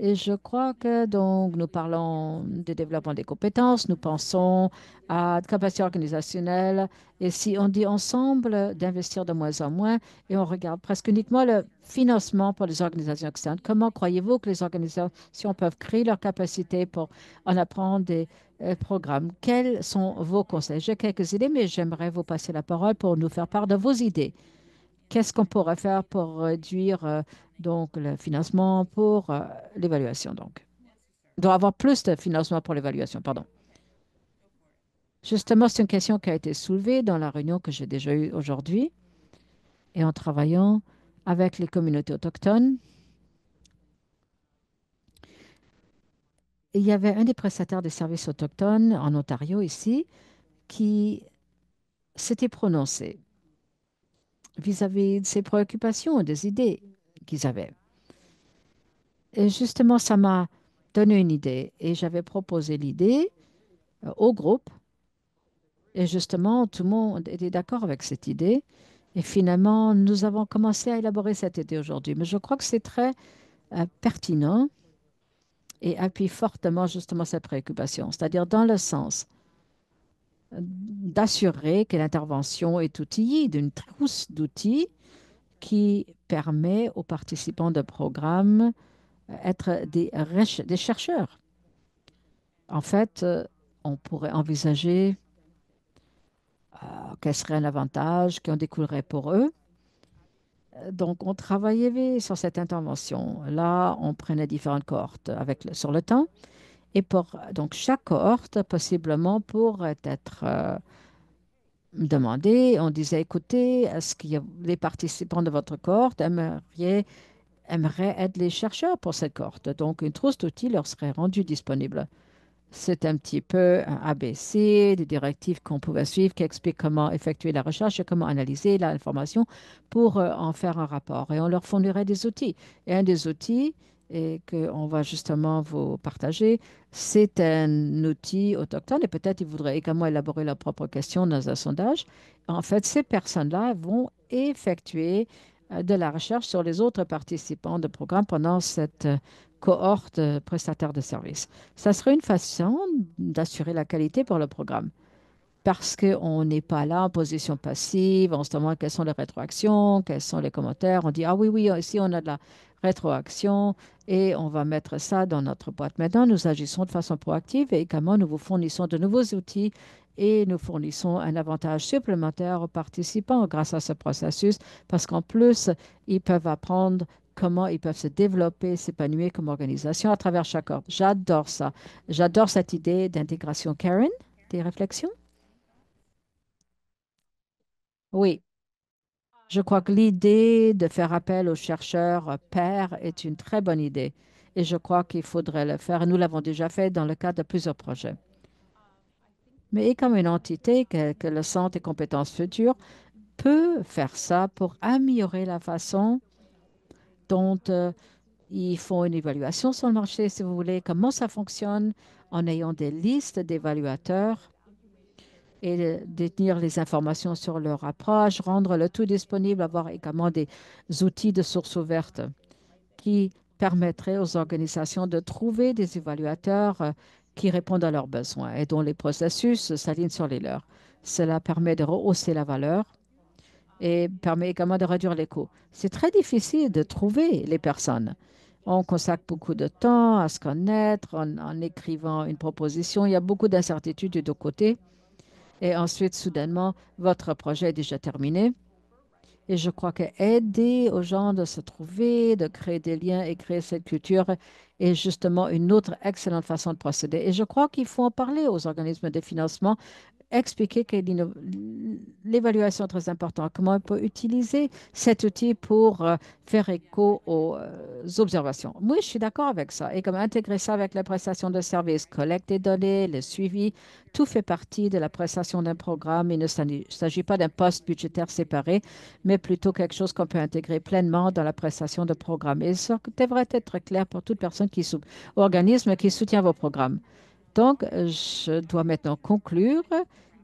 Et je crois que donc nous parlons de développement des compétences, nous pensons à de capacité organisationnelle. Et si on dit ensemble d'investir de moins en moins et on regarde presque uniquement le financement pour les organisations externes, comment croyez-vous que les organisations peuvent créer leur capacité pour en apprendre des programmes? Quels sont vos conseils? J'ai quelques idées, mais j'aimerais vous passer la parole pour nous faire part de vos idées. Qu'est-ce qu'on pourrait faire pour réduire donc le financement pour l'évaluation donc? Il doit y avoir plus de financement pour l'évaluation, pardon. Justement, c'est une question qui a été soulevée dans la réunion que j'ai déjà eue aujourd'hui et en travaillant avec les communautés autochtones. Il y avait un des prestataires des services autochtones en Ontario ici qui s'était prononcé vis-à-vis de ses préoccupations et des idées qu'ils avaient. Et justement, ça m'a donné une idée et j'avais proposé l'idée au groupe. Et justement, tout le monde était d'accord avec cette idée. Et finalement, nous avons commencé à élaborer cette idée aujourd'hui. Mais je crois que c'est très pertinent et appuie fortement justement cette préoccupation, c'est-à-dire dans le sens d'assurer que l'intervention est outillée d'une trousse d'outils qui permet aux participants de programme d'être des chercheurs. En fait, on pourrait envisager quel serait un avantage qui en découlerait pour eux. Donc, on travaillait sur cette intervention. Là, on prenait différentes cohortes sur le temps. Et pour donc, chaque cohorte, possiblement, pourrait être demandée. On disait, écoutez, est-ce que les participants de votre cohorte aimeraient être les chercheurs pour cette cohorte? Donc, une trousse d'outils leur serait rendue disponible. C'est un petit peu un ABC, des directives qu'on pouvait suivre qui expliquent comment effectuer la recherche et comment analyser l'information pour en faire un rapport. Et on leur fournirait des outils. Et un des outils et qu'on va justement vous partager, c'est un outil autochtone et peut-être ils voudraient également élaborer leurs propres questions dans un sondage. En fait, ces personnes-là vont effectuer de la recherche sur les autres participants de programme pendant cette cohorte prestataire de services. Ça serait une façon d'assurer la qualité pour le programme parce qu'on n'est pas là en position passive, on se demande quelles sont les rétroactions, quels sont les commentaires. On dit, ah oui, oui, ici on a de la rétroaction et on va mettre ça dans notre boîte. Maintenant, nous agissons de façon proactive et également nous vous fournissons de nouveaux outils et nous fournissons un avantage supplémentaire aux participants grâce à ce processus parce qu'en plus, ils peuvent apprendre comment ils peuvent se développer, s'épanouir comme organisation à travers chaque ordre. J'adore ça. J'adore cette idée d'intégration. Karen, des réflexions? Oui, je crois que l'idée de faire appel aux chercheurs pairs est une très bonne idée et je crois qu'il faudrait le faire. Et nous l'avons déjà fait dans le cadre de plusieurs projets. Mais et comme une entité que le Centre des compétences futures peut faire ça pour améliorer la façon dont ils font une évaluation sur le marché, si vous voulez, comment ça fonctionne en ayant des listes d'évaluateurs et de détenir les informations sur leur approche, rendre le tout disponible, avoir également des outils de source ouverte qui permettraient aux organisations de trouver des évaluateurs qui répondent à leurs besoins et dont les processus s'alignent sur les leurs. Cela permet de rehausser la valeur et permet également de réduire les coûts. C'est très difficile de trouver les personnes. On consacre beaucoup de temps à se connaître en écrivant une proposition. Il y a beaucoup d'incertitudes de deux côtés. Et ensuite, soudainement, votre projet est déjà terminé. Et je crois que aider aux gens de se trouver, de créer des liens et créer cette culture est justement une autre excellente façon de procéder. Et je crois qu'il faut en parler aux organismes de financement expliquer que l'évaluation est très importante, comment on peut utiliser cet outil pour faire écho aux observations. Moi, je suis d'accord avec ça. Et comment intégrer ça avec la prestation de services, collecte des données, le suivi, tout fait partie de la prestation d'un programme. Il ne s'agit pas d'un poste budgétaire séparé, mais plutôt quelque chose qu'on peut intégrer pleinement dans la prestation de programme. Et ça devrait être clair pour toute personne organisme qui soutient vos programmes. Donc, je dois maintenant conclure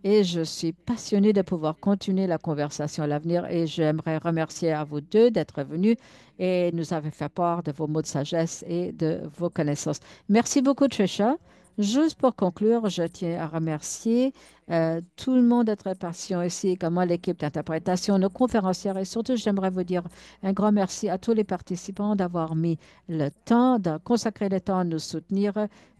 et je suis passionnée de pouvoir continuer la conversation à l'avenir et j'aimerais remercier à vous deux d'être venus et nous avez fait part de vos mots de sagesse et de vos connaissances. Merci beaucoup, Trisha. Juste pour conclure, je tiens à remercier tout le monde d'être patient ici, également l'équipe d'interprétation, nos conférencières et surtout, j'aimerais vous dire un grand merci à tous les participants d'avoir mis le temps, de consacrer le temps à nous soutenir.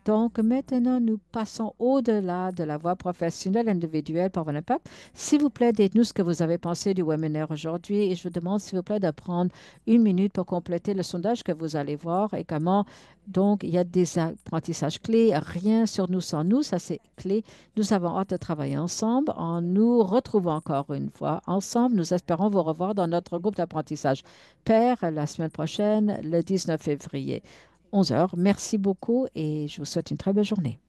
Donc maintenant, nous passons au-delà de la voie professionnelle individuelle par l'impact. S'il vous plaît, dites-nous ce que vous avez pensé du webinaire aujourd'hui et je vous demande, s'il vous plaît, de prendre une minute pour compléter le sondage que vous allez voir et comment, donc, il y a des apprentissages clés, rien sur nous sans nous, ça c'est clé. Nous avons hâte de travailler ensemble. En nous retrouvant encore une fois ensemble, nous espérons vous revoir dans notre groupe d'apprentissage pair la semaine prochaine, le 19 février, 11 heures. Merci beaucoup et je vous souhaite une très belle journée.